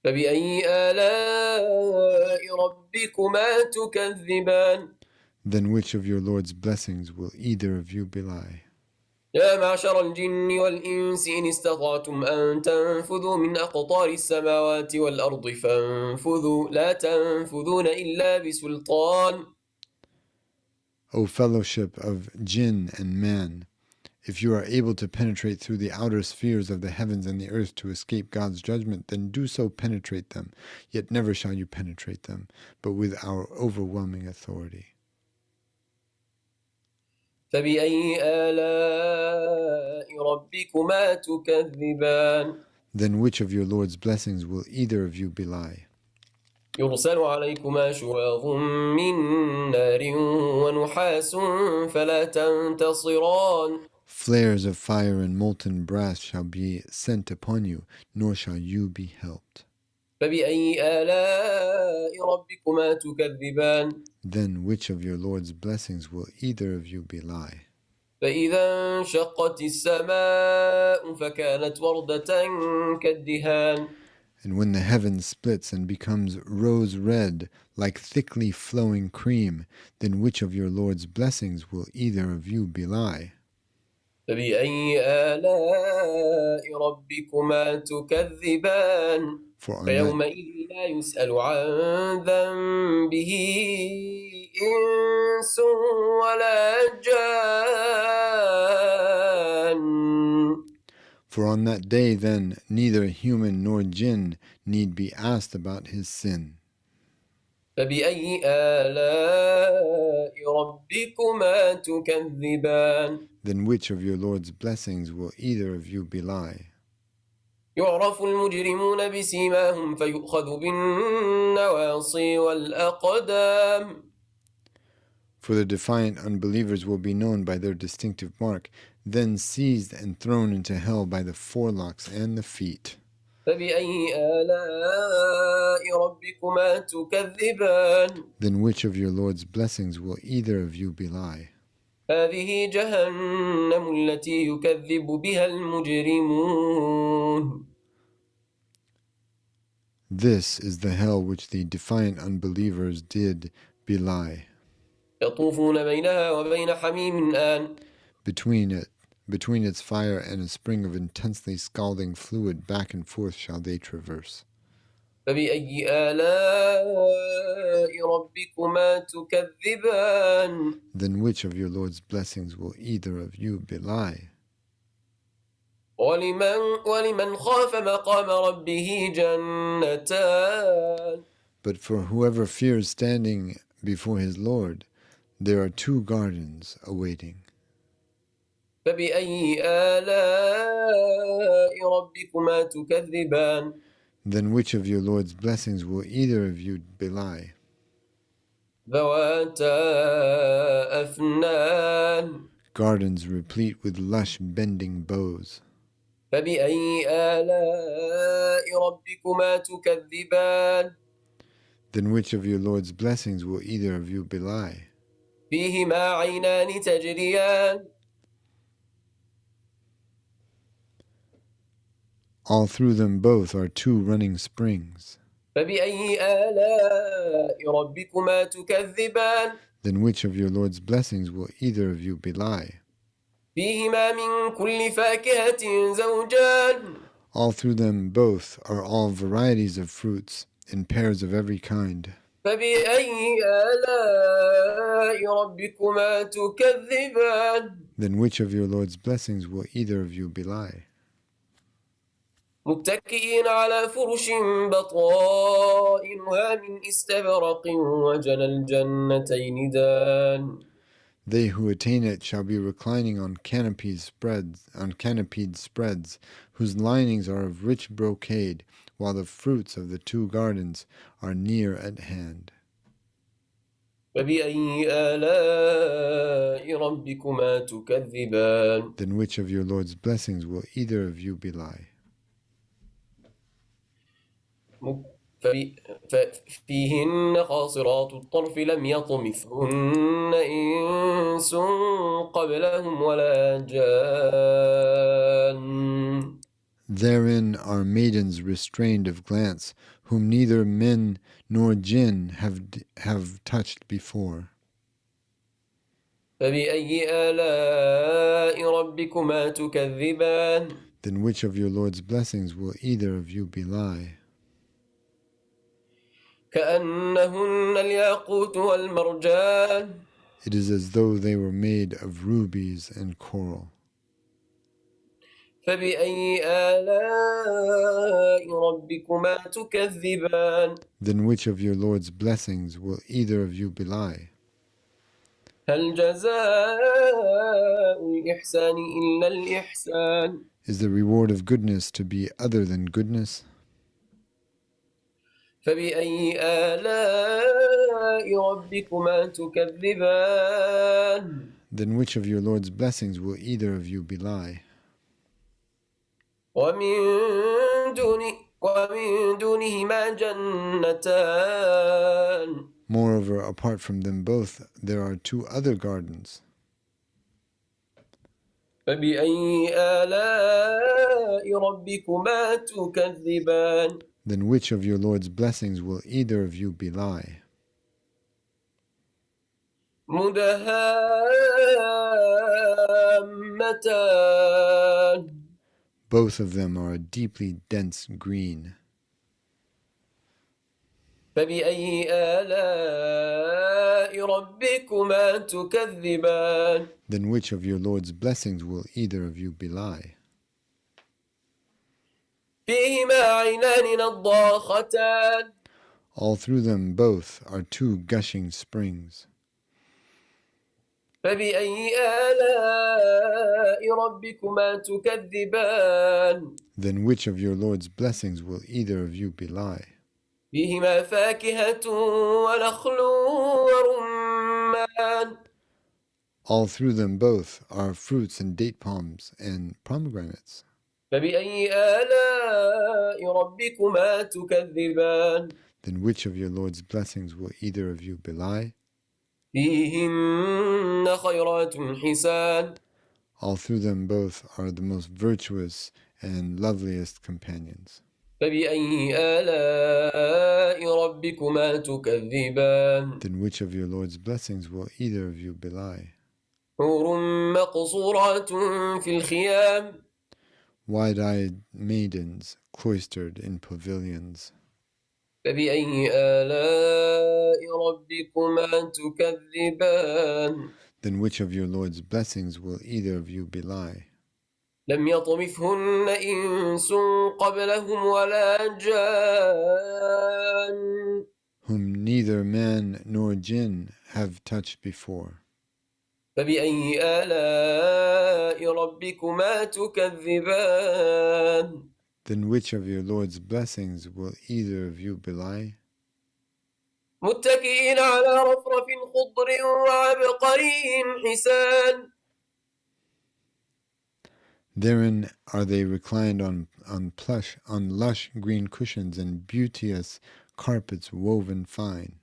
فبأي آلاء ربكما تكذبان Then which of your Lord's blessings will either of you belie? يا معشر الجن والإنس إن استطعتم أن تنفذوا من أقطار السماوات والأرض فانفذوا لا تنفذون إلا بسلطان O fellowship of jinn and man, if you are able to penetrate through the outer spheres of the heavens and the earth to escape God's judgment, then do so penetrate them, yet never shall you penetrate them, but with our overwhelming authority. فبأي آلاء ربكما تكذبان Then which of your Lord's blessings will either of you belie? يرسل عليكما شواظ من نار ونحاس فلا تنتصران Flares of fire and molten brass shall be sent upon you, nor shall you be helped. فبأي آلاء ربكما تكذبان Then which of your Lord's blessings will either of you belie? فإذا انشقت السماء فكانت وردة كالدهان And when the heaven splits and becomes rose red, like thickly flowing cream, then which of your Lord's blessings will either of you belie? فبأي آلاء ربكما تكذبان For on that فيومئذ لا يسأل عن ذنبه إنس ولا جان. For on that day then neither human nor jinn need be asked about his sin. فبأي آلاء ربكما تكذبان. Then which of your Lord's blessings will either of you belie? يعرف المجرمون بسيماهم فيؤخذ بالنواصي والأقدام. For the defiant unbelievers will be known by their distinctive mark, then seized and thrown into hell by the forelocks and the feet. فبأي آلاء ربكما تكذبان. Then which of your Lord's blessings will either of you belie? هذه جهنم التي يكذب بها المجرمون. This is the hell which the defiant unbelievers did belie. يطوفون بينها وبين حميم آن. Between its fire and a spring of intensely scalding fluid back and forth shall they traverse. فبأي آلاء ربكما تكذبان. Then which of your Lord's blessings will either of you belie? ولمن خاف مقام ربه جنتان. But for whoever fears standing before his Lord, there are 2 gardens awaiting. فبأي آلاء ربكما تكذبان. Then which of your Lord's blessings will either of you belie? ذواتا أفنان. Gardens replete with lush bending boughs. فبأي آلاء ربكما تكذبان. Then which of your Lord's blessings will either of you belie? فيهما عينان تجريان. All through them both are 2 running springs. فبأي آلاء ربكما تكذبان. Then which of your Lord's blessings will either of you belie? فيهما من كل فاكهة زوجان. All through them both are all varieties of fruits in pairs of every kind. فبأي آلاء ربكما تكذبان. Then which of your Lord's blessings will either of you belie? متكئين على فرش بطائنها من استبرق وجنى الجنتين دان. They who attain it shall be reclining on canopied spreads, whose linings are of rich brocade, while the fruits of the 2 gardens are near at hand. فبأي آلاء ربكما تكذبان. Then which of your Lord's blessings will either of you belie? فيهن قاصرات الطرف لم يطمثهن إنس قبلهم ولا جان. Therein are maidens restrained of glance, whom neither men nor jinn have touched before. فبأي آلاء ربكما تكذبان. Then which of your Lord's blessings will either of you belie? كأنهن الياقوت والمرجان. It is as though they were made of rubies and coral. فبأي آلاء ربكما تكذبان. Then which of your Lord's blessings will either of you belie? هل جزاء الإحسان إلا الإحسان. Is the reward of goodness to be other than goodness? فبأي آلاء ربكما تكذبان. Then which of your Lord's blessings will either of you belie? ومن دونهما جنتان. Moreover, apart from them both, there are 2 other gardens. فبأي آلاء ربكما تكذبان. Then which of your Lord's blessings will either of you belie? مدهامتان. Both of them are a deeply dense green. فبأي آلاء ربكما تكذبان Then which of your Lord's blessings will either of you belie? فيهما عينان نضاختان All through them both are two gushing springs. فبأي آلاء ربكما تكذبان Then which of your Lord's blessings will either of you belie? فيهما فاكهة ونخل ورمان All through them both are fruits and date palms and pomegranates. فبأي آلاء ربكما تكذبان Then which of your Lord's blessings will either of you belie? فيهن خيرات حسان All through them both are the most virtuous and loveliest companions. فبأي آلاء ربكما تكذبان Then which of your Lord's blessings will either of you belie? حور مقصورات في الخيام Wide-eyed maidens cloistered in pavilions. فبأي آلاء ربكما تكذبان Then which of your Lord's blessings will either of you belie? لم يطمثهن إنس قبلهم ولا جان Whom neither man nor jinn have touched before. فبأي آلاء ربكما تكذبان Then which of your Lord's blessings will either of you belie? متكئين على رفرف خضر وعبقري حسان Therein are they reclined on lush green cushions and beauteous carpets woven fine.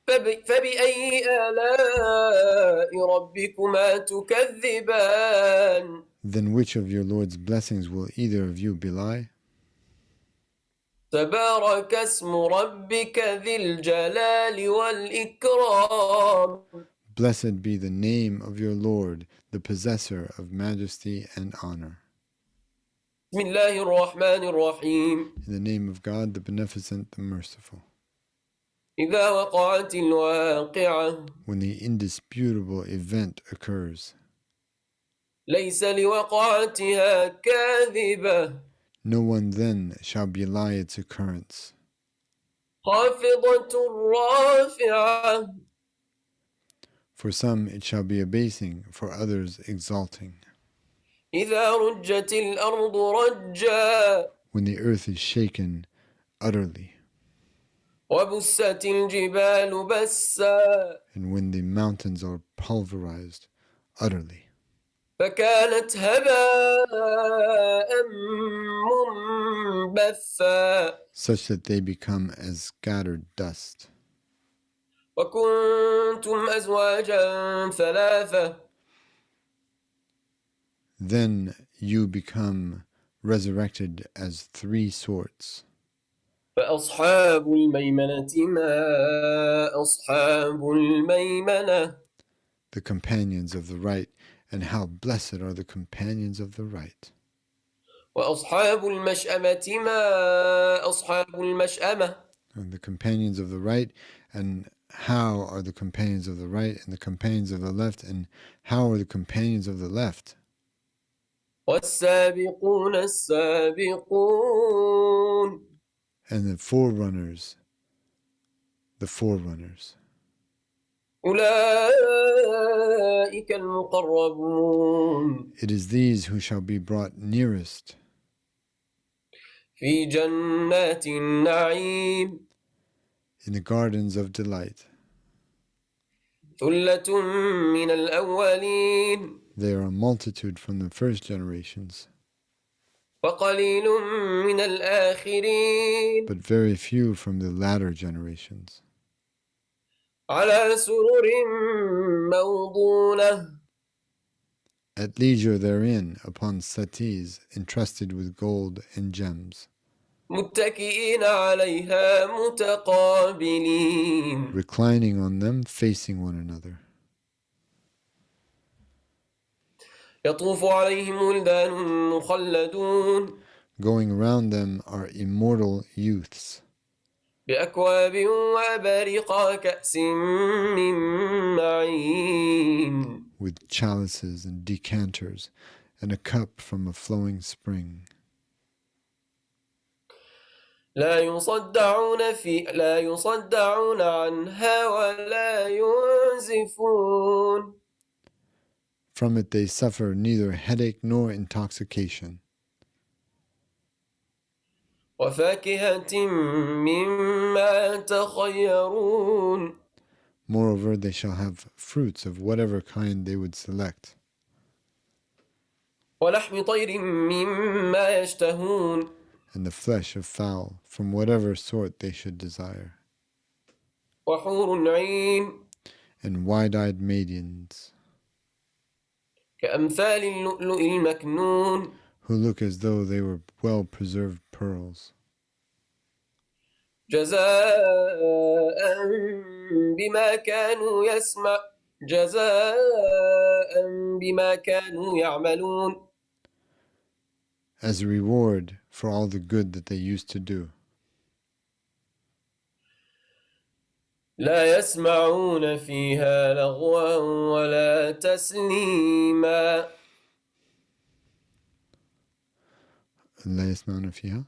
فبأي آلاء ربكما تكذبان Then which of your Lord's blessings will either of you belie? تبارك اسم ربك ذي الجلال والإكرام Blessed be the name of your Lord, the possessor of majesty and honor. بسم الله الرحمن الرحيم In the name of God, the beneficent, the merciful. إذا وقعت الواقعة When the indisputable event occurs, ليس لوقعتها كاذبة no one then shall belie its occurrence. خافضة رافعة For some it shall be abasing, for others exalting. إذا رجت الأرض رجا When the earth is shaken utterly, وبست الجبال بسا and when the mountains are pulverized utterly, فكانت هباء منبثا such that they become as scattered dust. وكنتم أزواجا ثلاثة Then you become resurrected as three sorts. فأصحاب الميمنة ما أصحاب الميمنة The companions of the right, and how blessed are the companions of the right. وأصحاب المشأمة ما أصحاب المشأمة And the companions of the right, and how are the companions of the right, and the companions of the left, and how are the companions of the left. والسابقون السابقون And the forerunners. أولئك المقربون It is these who shall be brought nearest في جنات النعيم in the gardens of delight. ثلة من الأولين They are a multitude from the first generations, وقليل من الآخرين but very few from the latter generations. على سرر موضونة At leisure therein, upon settees entrusted with gold and gems, متكئين عليها متقابلين reclining on them, facing one another. يطوف عليهم ولدان مخلدون Going around them are immortal youths, بأكواب وأباريق كأس من معين with chalices and decanters, and a cup from a flowing spring. لا يصدعون عنها ولا ينزفون From it they suffer neither headache nor intoxication. وفاكهة مما تخيرون Moreover, they shall have fruits of whatever kind they would select, ولحم طير مما يشتهون and the flesh of fowl from whatever sort they should desire, وحور عين and wide-eyed maidens كأمثال اللؤلؤ المكنون who look as though they were well-preserved pearls, جزاء جزاء بما كانوا يعملون as a reward for all the good that they used to do. لا يسمعون فيها لغوا ولا تسليما لا يسمعون فيها.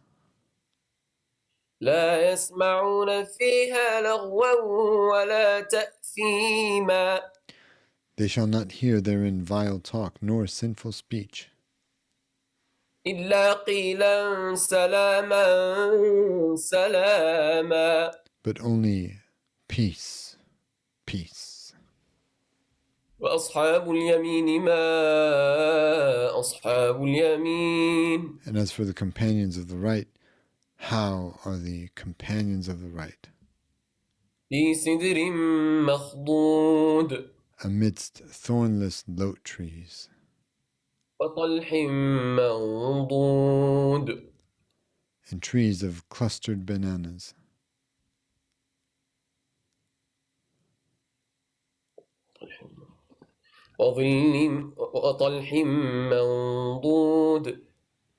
لا يسمعون فيها لغوا ولا تأثيما They shall not hear therein vile talk nor sinful speech, إلا قيلا سلاما سلاما but only peace, peace. وأصحاب اليمين ما أصحاب اليمين And as for the companions of the right, how are the companions of the right? في سدر مخضود Amidst thornless lote trees, وطلح منضود and trees of clustered bananas, وطلح منضود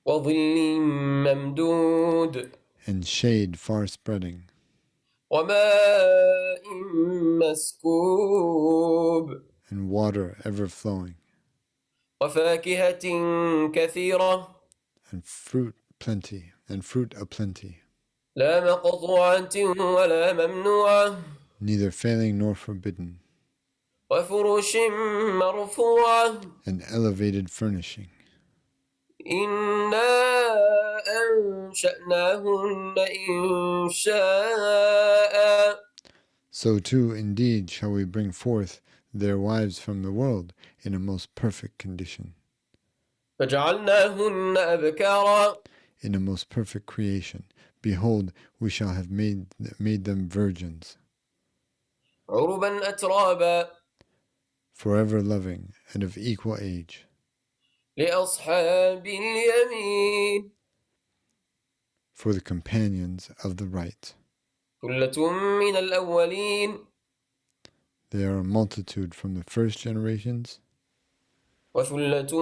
وظل ممدود and shade far spreading, وماء مسكوب and water ever flowing, وفاكهة كثيرة and fruit plenty, and fruit aplenty, لا مقطوعة ولا ممنوعة neither failing nor forbidden, وفرش مرفوعة and elevated furnishing. إنا أنشأناهن إنشاء So too, indeed, shall we bring forth their wives from the world in a most perfect condition, فجعلناهن أبكارا in a most perfect creation. Behold, we shall have made them virgins, عربا أترابا forever loving and of equal age, لأصحاب اليمين for the companions of the right. ثلة من الأولين They are a multitude from the first generations, وثلة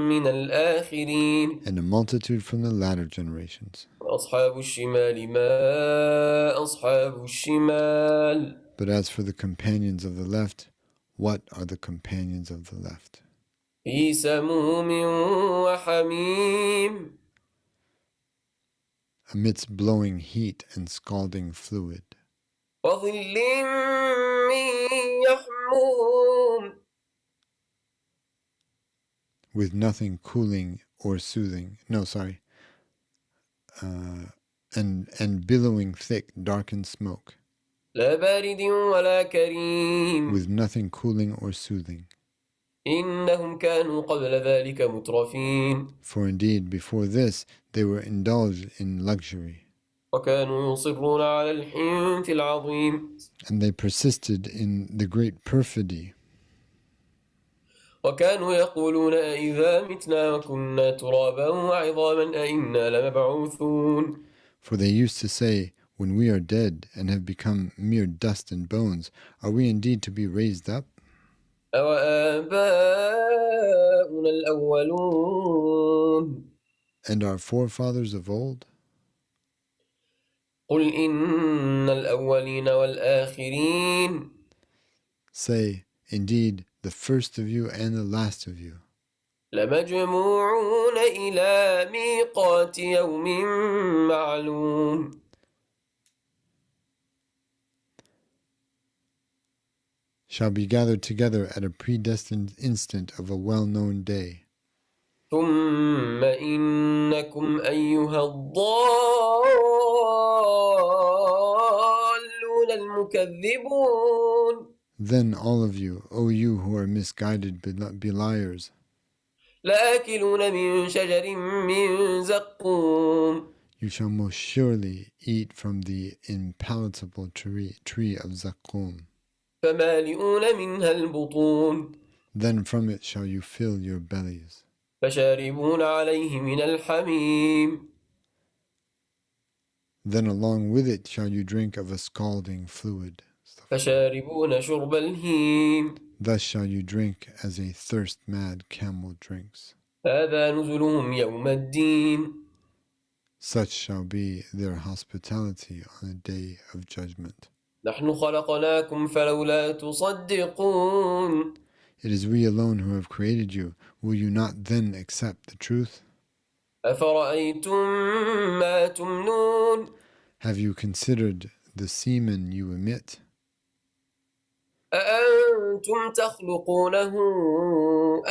من الآخرين and a multitude from the latter generations. وأصحاب الشمال ما أصحاب الشمال But as for the companions of the left, what are the companions of the left? في سموم وحميم Amidst blowing heat and scalding fluid, وظل من يحموم with nothing cooling or soothing. And billowing thick, darkened smoke, لا بارد ولا كريم with nothing cooling or soothing. إنهم كانوا قبل ذلك مترفين For indeed, before this, they were indulged in luxury, وكانوا يصرون على الحنث العظيم and they persisted in the great perfidy. وكانوا يقولون أئذا متنا وكنا ترابا وعظاما أئنا لمبعوثون For they used to say, when we are dead and have become mere dust and bones, are we indeed to be raised up? أوآباؤنا الأولون And our forefathers of old? قل إن الأولين والآخرين Say, indeed, the first of you and the last of you لمجموعون إلى ميقات يوم معلوم shall be gathered together at a predestined instant of a well-known day. ثم إنكم أيها الضالون المكذبون Then all of you, O you who are misguided beliars, لآكلون من شجر من زقوم you shall most surely eat from the impalpable tree of Zaqqum. فمالئون منها البطون Then from it shall you fill your bellies. فشاربون عليه من الحميم Then along with it shall you drink of a scalding fluid. فشاربون شرب الهيم Thus shall you drink as a thirst-mad camel drinks. هذا نزلهم يوم الدين Such shall be their hospitality on the day of judgment. نحن خلقناكم فلولا تصدقون It is we alone who have created you. Will you not then accept the truth? أفرأيتم ما تمنون Have you considered the semen you emit? أأنتم تخلقونه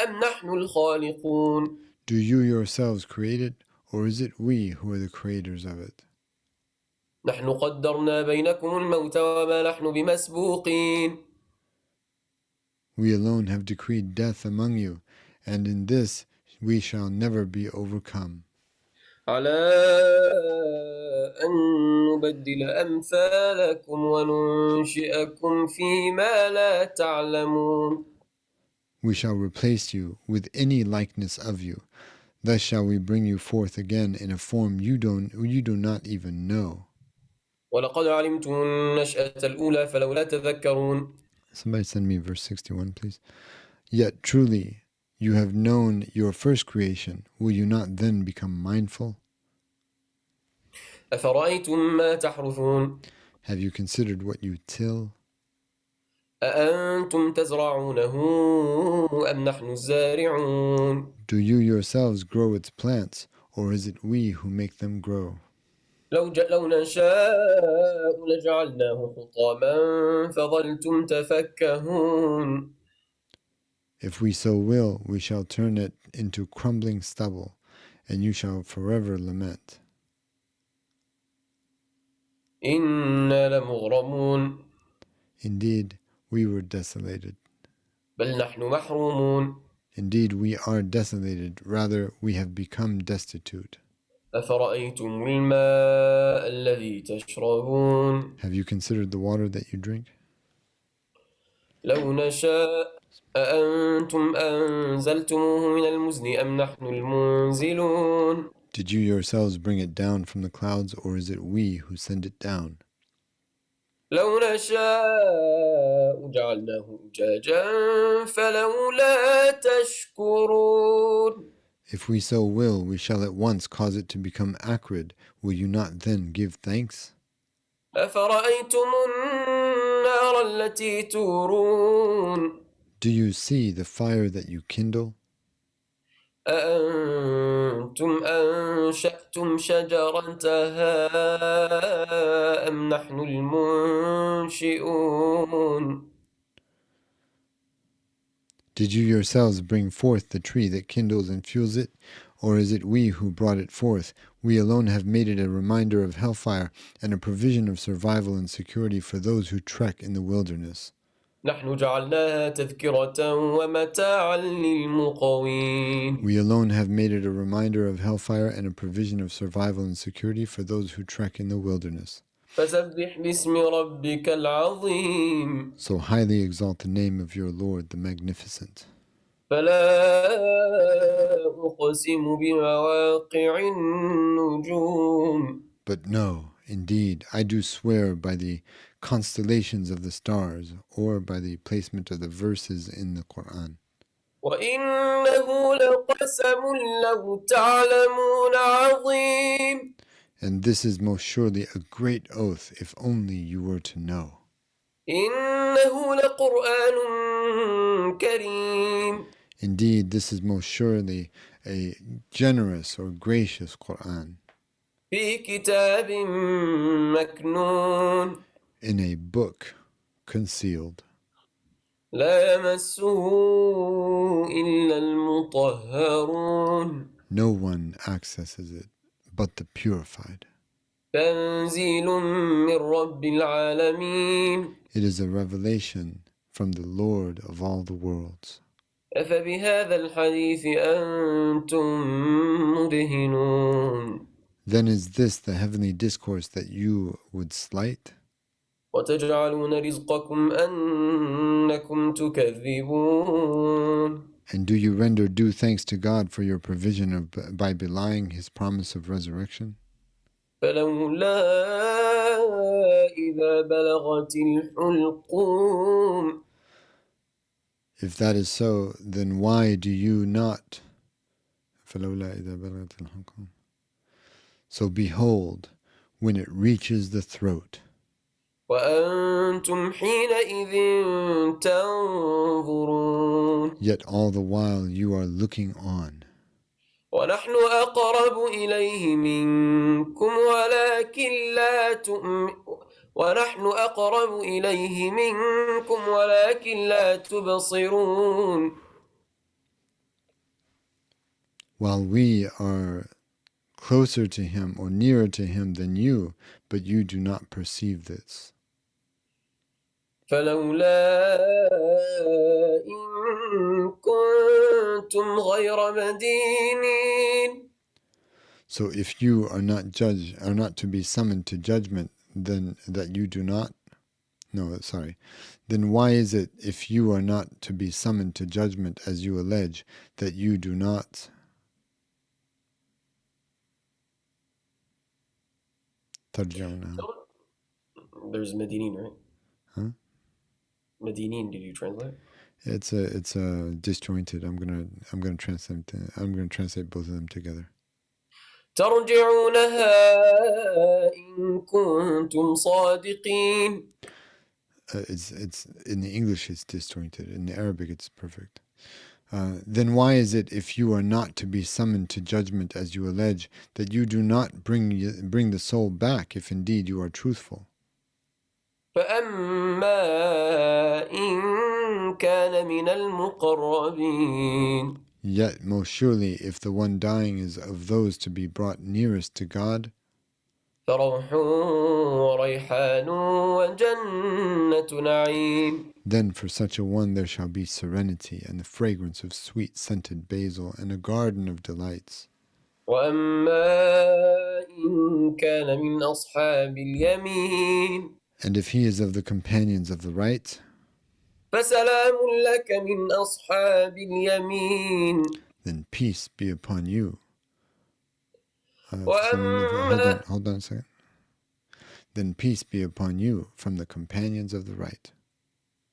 أم نحن الخالقون Do you yourselves create it, or is it we who are the creators of it? نحن قدرنا بينكم الموت وما نحن بمسبوقين We alone have decreed death among you, and in this we shall never be overcome. على أن نبدل أمثالكم وننشئكم فيما لا تعلمون We shall replace you with any likeness of you. Thus shall we bring you forth again in a form you do not even know. ولقد علمتم النشأة الأولى فلولا تذكرون Somebody send me verse 61, please. Yet truly you have known your first creation. Will you not then become mindful? أفرأيتم ما تحرثون Have you considered what you till? أأنتم تزرعونه أم نحن الزارعون Do you yourselves grow its plants, or is it we who make them grow? لو نشاء لجعلناه حطاما فظلتم تفكهون If we so will, we shall turn it into crumbling stubble, and you shall forever lament. إنا لمغرمون Indeed, we were desolated. بل نحن محرومون Indeed, we are desolated. Rather, we have become destitute. أفرأيتم الماء الذي تشربون Have you considered the water that you drink? لو نشاء أأنتم أنزلتموه من المزن أم نحن المنزلون Did you yourselves bring it down from the clouds, or is it we who send it down? لو نشاء جعلناه أجاجا فلولا تشكرون If we so will, we shall at once cause it to become acrid. Will you not then give thanks? أفرأيتم النار التي تورون Do you see the fire that you kindle? أأنتم أنشأتم شجرتها أم نحن المنشئون Did you yourselves bring forth the tree that kindles and fuels it? Or is it we who brought it forth? We alone have made it a reminder of hellfire and a provision of survival and security for those who trek in the wilderness. نحن جعلناها تذكرة ومتاعا للمقوين We alone have made it a reminder of hellfire and a provision of survival and security for those who trek in the wilderness. فسبح باسم ربك العظيم So highly exalt the name of your Lord, the Magnificent. فلا أقسم بمواقع النجوم But no, indeed, I do swear by the constellations of the stars, or by the placement of the verses in the Quran. وإنه لقسم لو تعلمون عظيم And this is most surely a great oath, if only you were to know. إنه لقرآن كريم Indeed, this is most surely a generous or gracious Quran في كتاب مكنون in a book concealed. لا يمسه إلا المطهرون No one accesses it but the purified. تنزيل من رب العالمين It is a revelation from the Lord of all the worlds. أفبهذا الحديث أنتم مدهنون Then is this the heavenly discourse that you would slight? وتجعلون رزقكم أنكم تكذبون And do you render due thanks to God for your provision by belying his promise of resurrection? فلولا إذا بلغت الحلقوم If that is so, then why do you not? So behold, when it reaches the throat, وأنتم حينئذ تنظرون yet all the while you are looking on. ونحن أقرب إليه منكم ولكن لا تبصرون While we are closer to him or nearer to him than you, but you do not perceive this. فلولا إن كنتم غير مدينين So if you are not to be summoned to judgment, then that you do not, then why is it, if you are not to be summoned to judgment as you allege, that you do not There's Medinin, right? Huh? Medinin, did you translate? It's a disjointed. I'm gonna translate both of them together. ترجعونها إن كنتم صادقين. It's in the English it's disjointed. In the Arabic it's perfect. Then why is it, if you are not to be summoned to judgment as you allege, that you do not bring the soul back, if indeed you are truthful? فأما إن كان من المقربين Yet most surely, if the one dying is of those to be brought nearest to God, فروح وريحان وجنة نعيم then for such a one there shall be serenity and the fragrance of sweet-scented basil and a garden of delights. وأما إن كان من أصحاب اليمين And if he is of the companions of the right, فسلام لك من أصحاب اليمين then peace be upon you. وأما Hold on a second. Then peace be upon you from the companions of the right.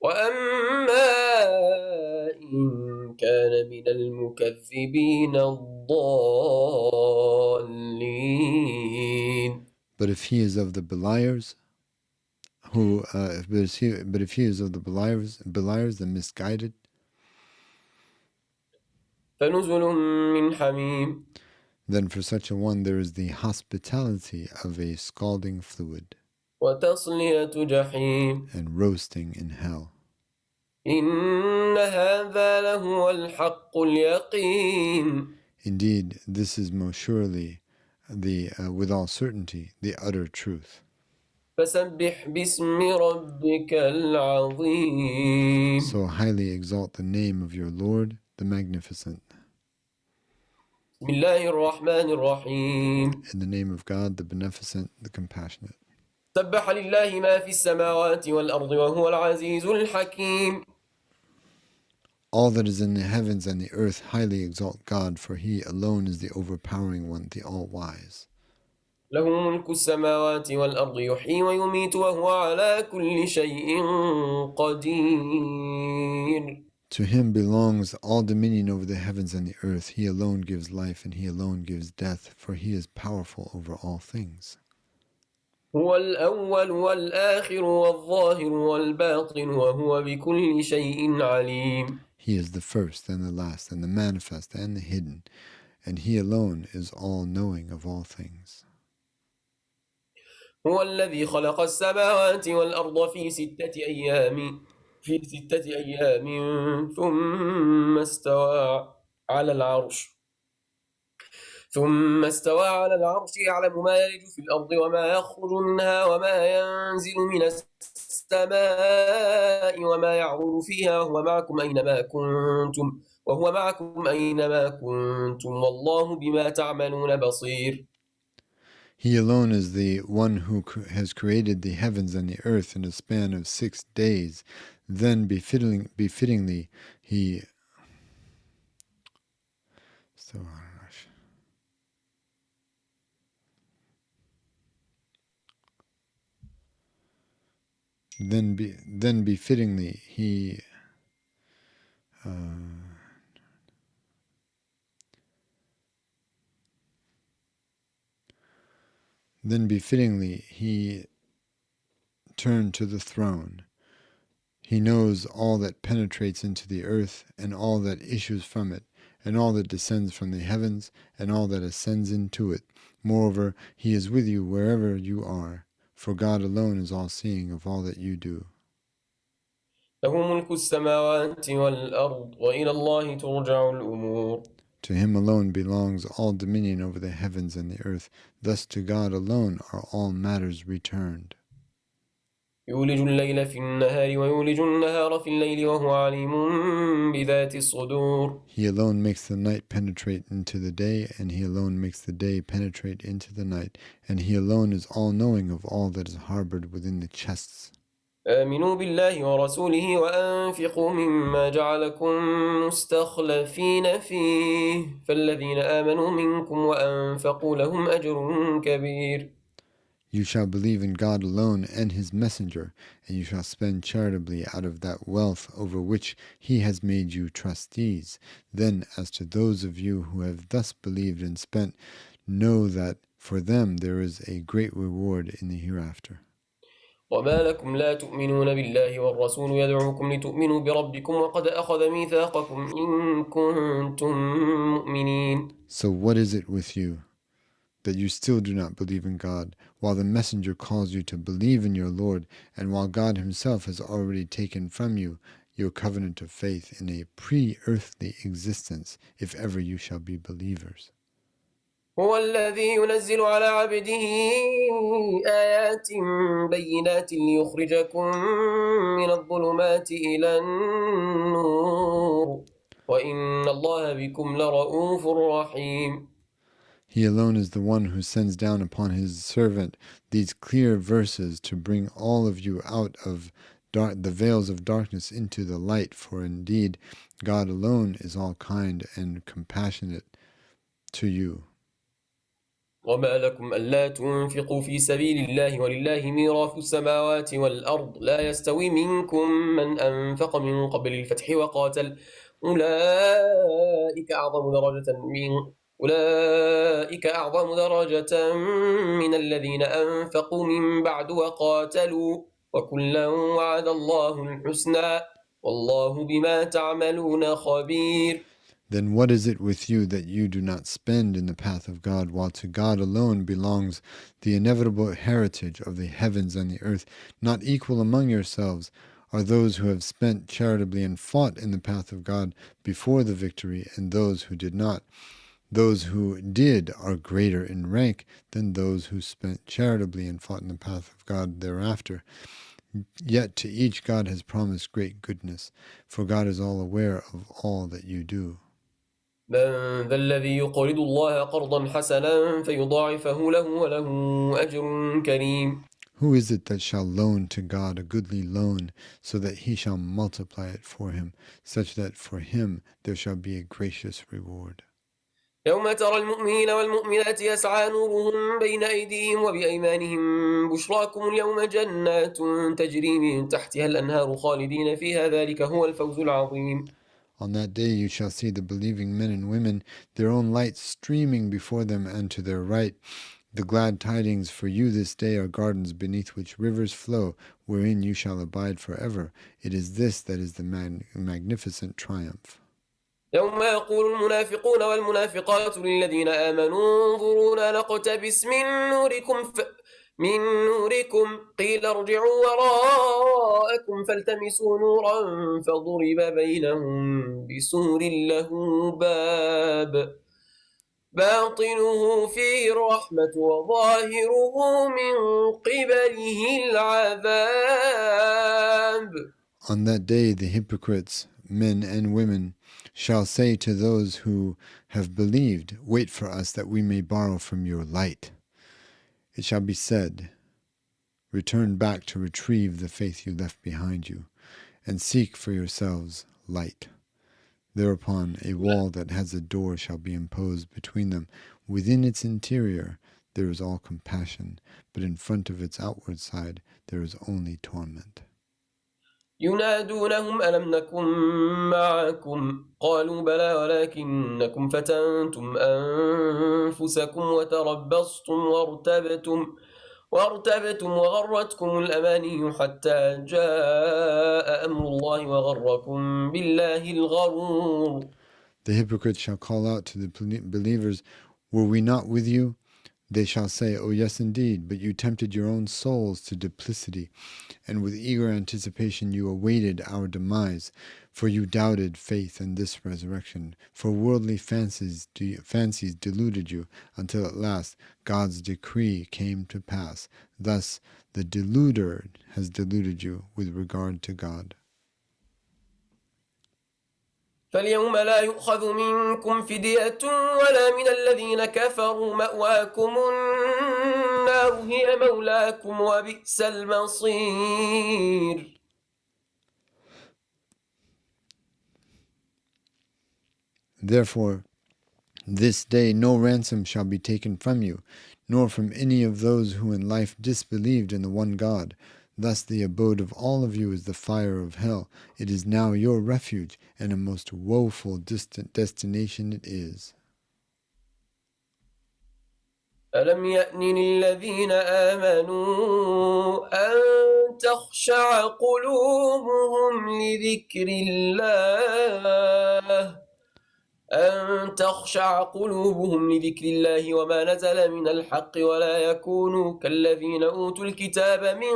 وأما إن كان من المكذبين الضالين But if he is of the beliers, but if he is of the beliers, the misguided, فنزل من حميم then for such a one there is the hospitality of a scalding fluid وتصلية جحيم and roasting in hell. إن هذا لهو الحق اليقين Indeed, this is most surely with all certainty, the utter truth. فسبح باسم ربك العظيم So highly exalt the name of your Lord, the Magnificent. بسم الله الرحمن الرحيم In the name of God, the Beneficent, the Compassionate. سبح لله ما في السماوات والأرض وهو العزيز الحكيم All that is in the heavens and the earth highly exalt God, for he alone is the overpowering one, the all-wise. له ملك السماوات والأرض يحيي ويميت وهو على كل شيء قدير To him belongs all dominion over the heavens and the earth. He alone gives life and he alone gives death, for he is powerful over all things. هو الأول والآخر والظاهر والباطن وهو بكل شيء عليم. He is the first and the last and the manifest and the hidden, and he alone is all-knowing of all things. هو الذي خلق السماوات والأرض في ستة أيام ثم استوى على العرش يعلم ما يلج في الأرض وما يخرج منها وما ينزل من السماء وما يعرج فيها وهو معكم أينما كنتم والله بما تعملون بصير. He alone is the one who has created the heavens and the earth in a span of 6 days. Then befittingly he then befittingly he turned to the throne. He knows all that penetrates into the earth, and all that issues from it, and all that descends from the heavens, and all that ascends into it. Moreover, he is with you wherever you are, for God alone is all-seeing of all that you do. له ملك السماوات والأرض وإلى الله ترجع الأمور. To him alone belongs all dominion over the heavens and the earth. Thus to God alone are all matters returned. يولج الليل في النهار ويولج النهار في الليل وهو عليم بذات الصدور. He alone makes the night penetrate into the day, and he alone makes the day penetrate into the night, and he alone is all-knowing of all that is harbored within the chests. آمنوا بالله ورسوله وأنفقوا مما جعلكم مستخلفين فيه فالذين آمنوا منكم وأنفقوا لهم أجر كبير. You shall believe in God alone and his messenger, and you shall spend charitably out of that wealth over which he has made you trustees. Then, as to those of you who have thus believed and spent, know that for them there is a great reward in the hereafter. وما لكم لا تؤمنون بالله والرسول يدعوكم لتؤمنوا بربكم وقد أخذ ميثاقكم إن كنتم مؤمنين. So what is it with you, that you still do not believe in God, while the messenger calls you to believe in your Lord, and while God himself has already taken from you your covenant of faith in a pre-earthly existence, if ever you shall be believers? هو الذي ينزل على عبده آيات بينات ليخرجكم من الظلمات إلى النور وإن الله بكم لرؤوف رحيم. He alone is the one who sends down upon his servant these clear verses to bring all of you out of the veils of darkness into the light, for indeed God alone is all kind and compassionate to you. وما لكم ألا تنفقوا في سبيل الله ولله ميراث السماوات والأرض لا يستوي منكم من أنفق من قبل الفتح وقاتل أولئك أعظم درجة من الذين أنفقوا من بعد وقاتلوا وكلا وعد الله الحسنى والله بما تعملون خبير. Then what is it with you that you do not spend in the path of God, while to God alone belongs the inevitable heritage of the heavens and the earth? Not equal among yourselves are those who have spent charitably and fought in the path of God before the victory, and those who did not. Those who did are greater in rank than those who spent charitably and fought in the path of God thereafter. Yet to each God has promised great goodness, for God is all aware of all that you do. من ذا الذي يقرض الله قرضا حسنا فيضاعفه له وله أجر كريم. Who is it that shall loan to God a goodly loan, so that he shall multiply it for him, such that for him there shall be a gracious reward? يوم ترى المؤمنين والمؤمنات يسعى نورهم بين أيديهم وبأيمانهم بشراكم اليوم جنات تجري من تحتها الأنهار خالدين فيها ذلك هو الفوز العظيم. On that day you shall see the believing men and women, their own light streaming before them and to their right. The glad tidings for you this day are gardens beneath which rivers flow, wherein you shall abide forever. It is this that is the magnificent triumph. يوم يقول المنافقون والمنافقات للذين آمنوا انظرونا نقتبس من نوركم قيل ارجعوا وراءكم فالتمسوا نورا فضرب بينهم بسور له باب باطنه فيه الرحمة وظاهره من قبله العذاب. On that day the hypocrites, men and women, shall say to those who have believed, wait for us that we may borrow from your light. It shall be said, return back to retrieve the faith you left behind you, and seek for yourselves light. Thereupon a wall that has a door shall be imposed between them. Within its interior there is all compassion, but in front of its outward side there is only torment. ينادونهم ألم نكن معكم قالوا بلى ولكنكم فتنتم أنفسكم وارتبتم وغرتكم الأماني حتى جاء أمر الله وغركم بالله الغرور. The hypocrites shall call out to the believers, were we not with you? They shall say, oh yes indeed, but you tempted your own souls to duplicity, and with eager anticipation you awaited our demise, for you doubted faith and this resurrection, for worldly fancies deluded you, until at last God's decree came to pass. Thus the deluder has deluded you with regard to God. فاليوم لا يؤخذ منكم فدية ولا من الذين كفروا مأواكم النار هي مولاكم وبئس المصير. Therefore, this day no ransom shall be taken from you, nor from any of those who in life disbelieved in the one God. Thus the abode of all of you is the fire of hell. It is now your refuge, and a most woeful distant destination it is. ألم يأن للذين آمنوا أن تخشع قلوبهم لذكر الله وما نزل من الحق ولا يكونوا كالذين أوتوا الكتاب من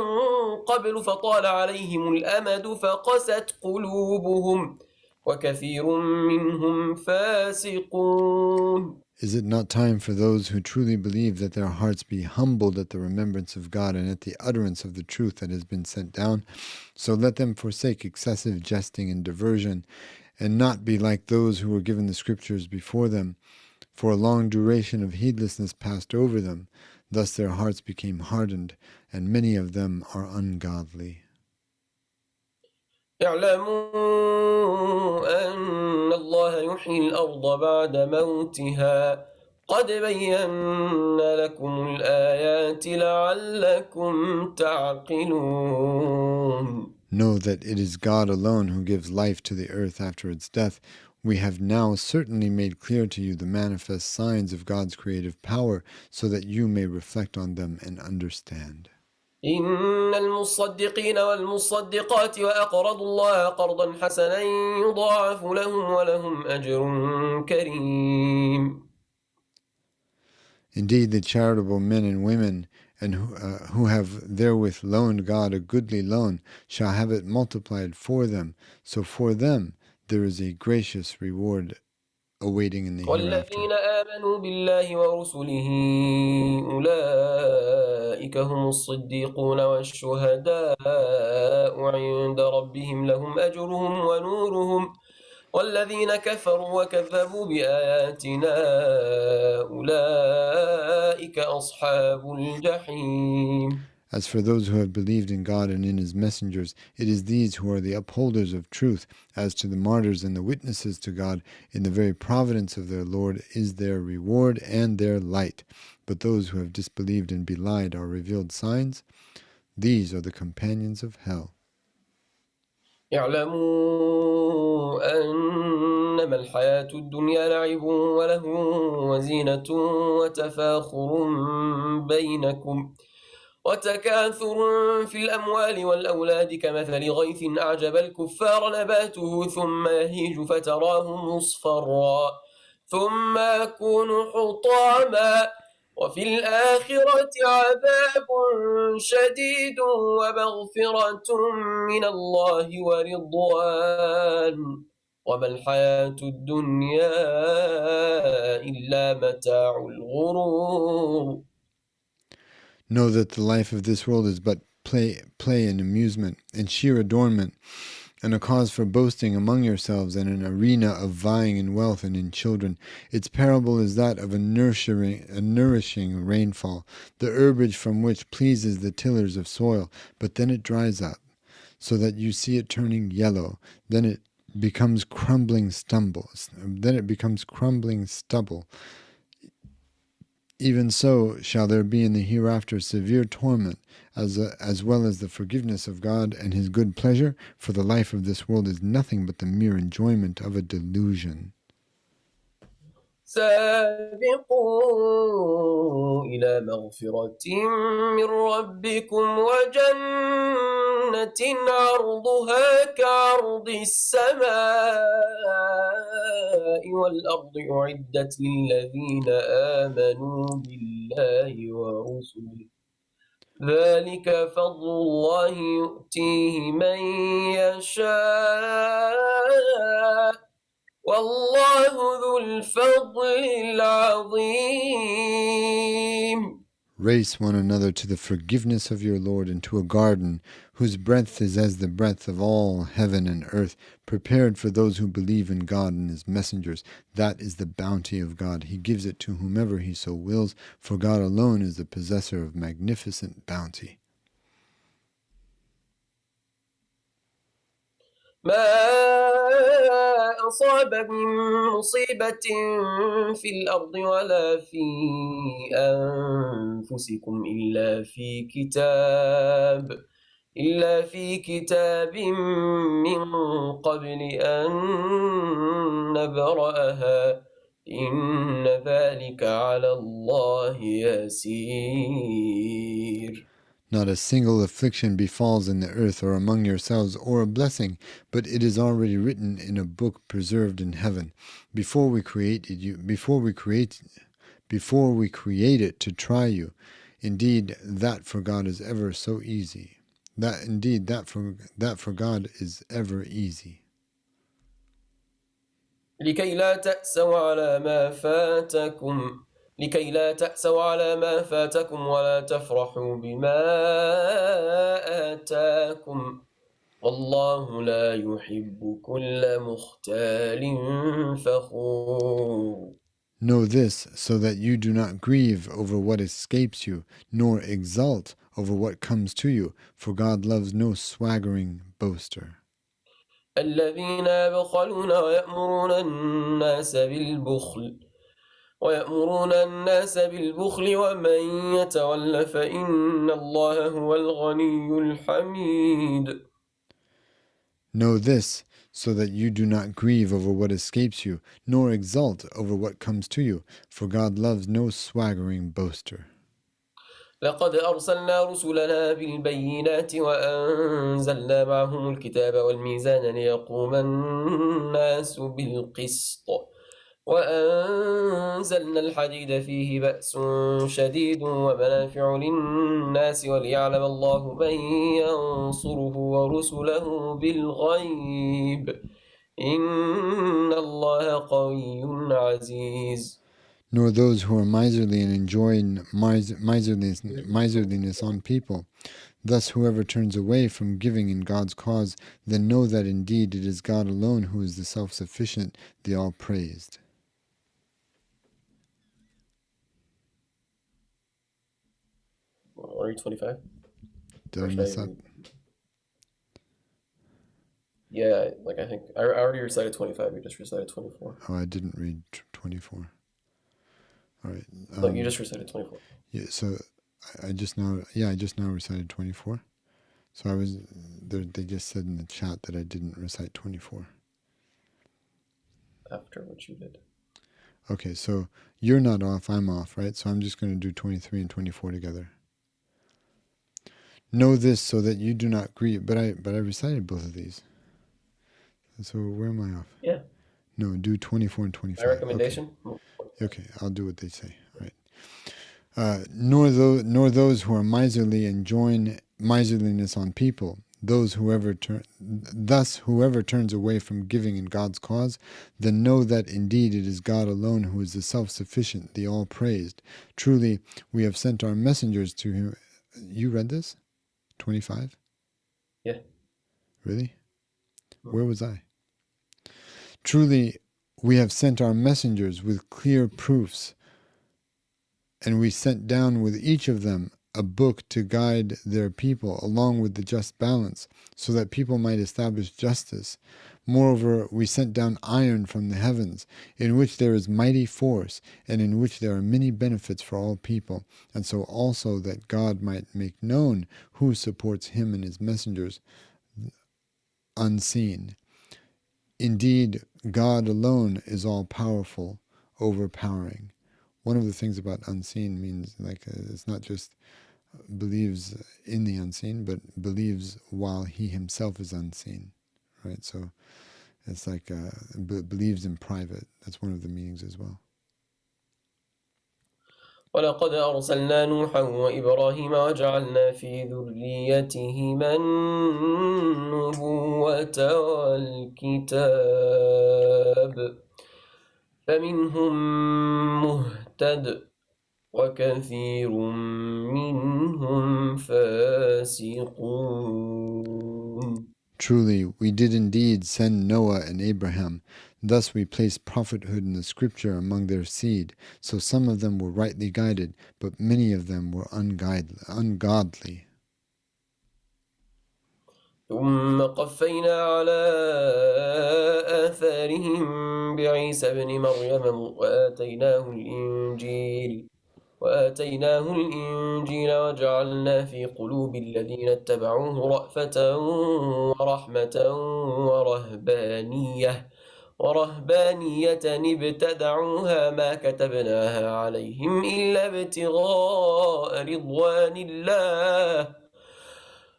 قبل فطال عليهم الأمد فقست قلوبهم وكثير منهم فاسقون. Is it not time for those who truly believe that their hearts be humbled at the remembrance of God and at the utterance of the truth that has been sent down? So let them forsake excessive jesting and diversion, and not be like those who were given the scriptures before them, for a long duration of heedlessness passed over them. Thus their hearts became hardened, and many of them are ungodly. اعلموا أن الله يحيي الأرض بعد موتها قد بينا لكم الآيات لعلكم تعقلون. Know that it is God alone who gives life to the earth after its death. We have now certainly made clear to you the manifest signs of God's creative power, so that you may reflect on them and understand. إن المصدقين والمصدقات وأقرضوا الله قرضا حسنا يضاعف لهم ولهم أجر كريم. Indeed, the charitable men and women and who have therewith loaned God a goodly loan shall have it multiplied for them. So for them there is a gracious reward awaiting in the hereafter. والذين آمنوا بالله ورسله أولئك هم الصديقون والشهداء عند ربهم لهم أجرهم ونورهم والذين كفروا وكذبوا بآياتنا أولئك أصحاب الجحيم. As for those who have believed in God and in his messengers, it is these who are the upholders of truth. As to the martyrs and the witnesses to God, in the very providence of their Lord is their reward and their light. But those who have disbelieved and belied our revealed signs, these are the companions of hell. اعلموا أن إنما الحياة الدنيا لعب ولهو وزينة وتفاخر بينكم وتكاثر في الأموال والأولاد كمثل غيث أعجب الكفار نباته ثم يهيج فتراه مصفرا ثم يكون حطاما وفي الآخرة عذاب شديد ومغفرة من الله ورضوان وما الحياة الدنيا إلا متاع الغرور. Know that the life of this world is but play and amusement, and sheer adornment, and a cause for boasting among yourselves, and an arena of vying in wealth and in children. Its parable is that of a nourishing rainfall, the herbage from which pleases the tillers of soil, but then it dries up, so that you see it turning yellow. Then it becomes crumbling stubble. Even so shall there be in the hereafter severe torment, as well as the forgiveness of God and his good pleasure, for the life of this world is nothing but the mere enjoyment of a delusion. سابقوا إلى مغفرة من ربكم وجنة عرضها كعرض السماء والأرض أعدت للذين آمنوا بالله ورسله ذلك فضل الله يؤتيه من يشاء والله ذو الفضل العظيم. Race one another to the forgiveness of your Lord and to a garden whose breadth is as the breadth of all heaven and earth, prepared for those who believe in God and his messengers. That is the bounty of God. He gives it to whomever he so wills, for God alone is the possessor of magnificent bounty. ما أصاب من مصيبة في الأرض ولا في أنفسكم إلا في كتاب من قبل أن نبرأها إن ذلك على الله يسير. Not a single affliction befalls in the earth or among yourselves, or a blessing, but it is already written in a book preserved in heaven. Before we create it to try you. Indeed, that for God is ever so easy. That for God is ever easy. لكي لا تأسوا على ما فاتكم ولا تفرحوا بما آتاكم والله لا يحب كل مختال فخور. Know this, so that you do not grieve over what escapes you, nor exult over what comes to you, for God loves no swaggering boaster. الذين يبخلون ويأمرون الناس بالبخل ومن يتول فإن الله هو الغني الحميد. Know this, so that you do not grieve over what escapes you, nor exult over what comes to you, for God loves no swaggering boaster. لقد أرسلنا رسلنا بالبينات وأنزلنا معهم الكتاب والميزان ليقوم الناس بالقسط وأنزلنا الحديد فيه بأس شديد ومنافع للناس وليعلم الله من ينصره ورسله بالغيب إن الله قوي عزيز. Nor those who are miserly and enjoy miserliness on people. Thus, whoever turns away from giving in God's cause, then know that indeed it is God alone who is the self-sufficient, the all-praised. Are you 25? Did I mess up? Yeah, like I think I already recited 25. You just recited 24. Oh, I didn't read 24. All right. No, you just recited 24. Yeah. So I just now recited 24. So I was there. They just said in the chat that I didn't recite 24. after what you did. Okay, so you're not off, I'm off, right? So I'm just going to do 23 and 24 together. Know this so that you do not grieve. But I recited both of these. So where am I off? Yeah. No, do 24 and My 25. recommendation? Okay, I'll do what they say. All right. Nor those who are miserly and join miserliness on people. Thus whoever turns away from giving in God's cause, then know that indeed it is God alone who is the self-sufficient, the all-praised. Truly, we have sent our messengers to him. You read this? 25? Yeah. Really? Where was I? Truly, we have sent our messengers with clear proofs, and we sent down with each of them a book to guide their people along with the just balance, so that people might establish justice. Moreover, we sent down iron from the heavens, in which there is mighty force, and in which there are many benefits for all people, and so also that God might make known who supports him and his messengers unseen. Indeed, God alone is all powerful, overpowering. One of the things about unseen means it's not just believes in the unseen, but believes while he himself is unseen, right? So it's like believes in private. That's one of the meanings as well. ولقد أرسلنا نوحا وإبراهيم وجعلنا في ذريتهما النبوة والكتاب فمنهم مهتد وكثير منهم فاسقون. Truly, we did indeed send Noah and Abraham. Thus we placed prophethood in the scripture among their seed. So some of them were rightly guided, but many of them were ungodly. ثم قفينا على آثارهم بعيسى ابن مريم وآتيناه الإنجيل وجعلنا في قلوب الذين اتبعوه رأفة ورحمة ورهبانية ابتدعوها ما كتبناها عليهم إلا ابتغاء رضوان الله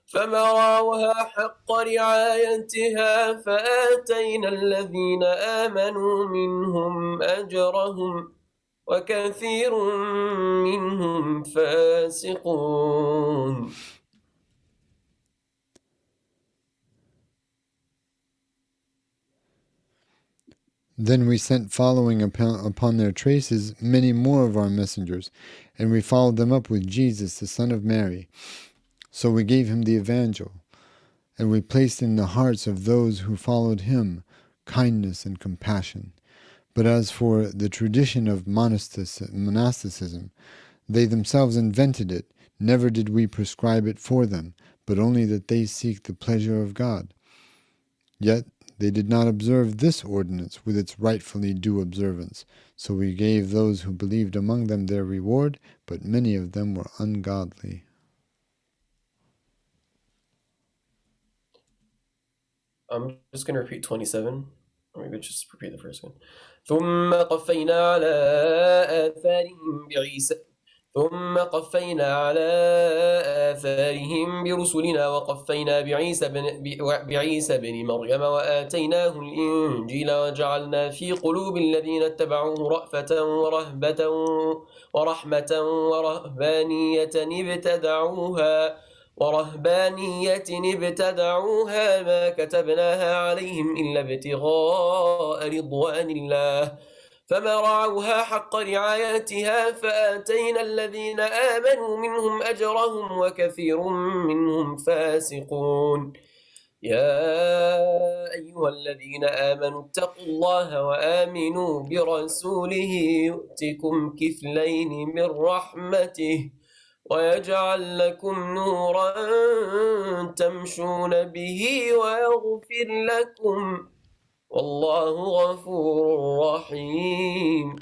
فما رعوها حق رعايتها فآتينا الذين آمنوا منهم أجرهم وكثير منهم فاسقون. Then we sent following upon their traces many more of our messengers, and we followed them up with Jesus, the son of Mary. So we gave him the evangel, and we placed in the hearts of those who followed him kindness and compassion. But as for the tradition of monasticism, they themselves invented it. Never did we prescribe it for them, but only that they seek the pleasure of God. Yet they did not observe this ordinance with its rightfully due observance. So we gave those who believed among them their reward, but many of them were ungodly. I'm just going to repeat 27. Or maybe just repeat the first one. ثم قفينا على آثارهم بعيسى ثم قفينا على آثارهم برسلنا وقفينا بعيسى بن مريم وآتيناه الإنجيل وجعلنا في قلوب الذين اتبعوه رأفة ورحمة ورهبانية ابتدعوها ما كتبناها عليهم إلا ابتغاء رضوان الله فما رعوها حق رعايتها فآتينا الذين آمنوا منهم أجرهم وكثير منهم فاسقون. يا أيها الذين آمنوا اتقوا الله وآمنوا برسوله يؤتكم كفلين من رحمته ويجعل لكم نورا تمشون به ويغفر لكم والله غفور رحيم.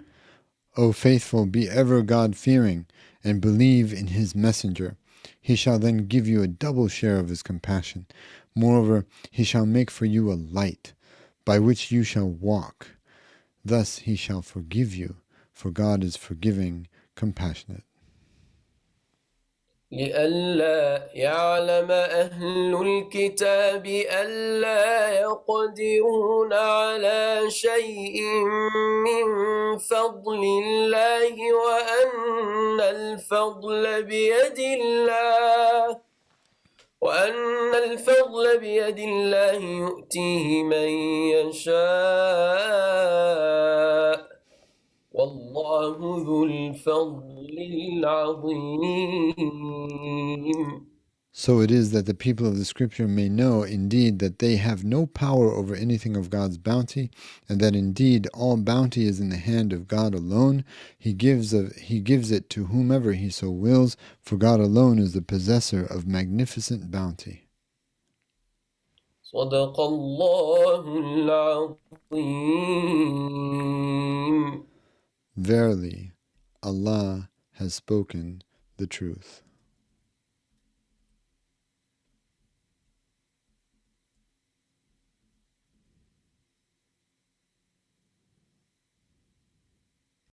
O faithful, be ever God-fearing, and believe in his messenger. He shall then give you a double share of his compassion. Moreover, he shall make for you a light, by which you shall walk. Thus he shall forgive you, for God is forgiving, compassionate. لئلا يعلم أهل الكتاب ألا يقدرون على شيء من فضل الله وأن الفضل بيد الله يؤتيه من يشاء والله ذو الفضل العظيم. So it is that the people of the scripture may know indeed that they have no power over anything of God's bounty, and that indeed all bounty is in the hand of God alone. He gives it to whomever he so wills, for God alone is the possessor of magnificent bounty. صدق الله العظيم. Verily, Allah has spoken the truth.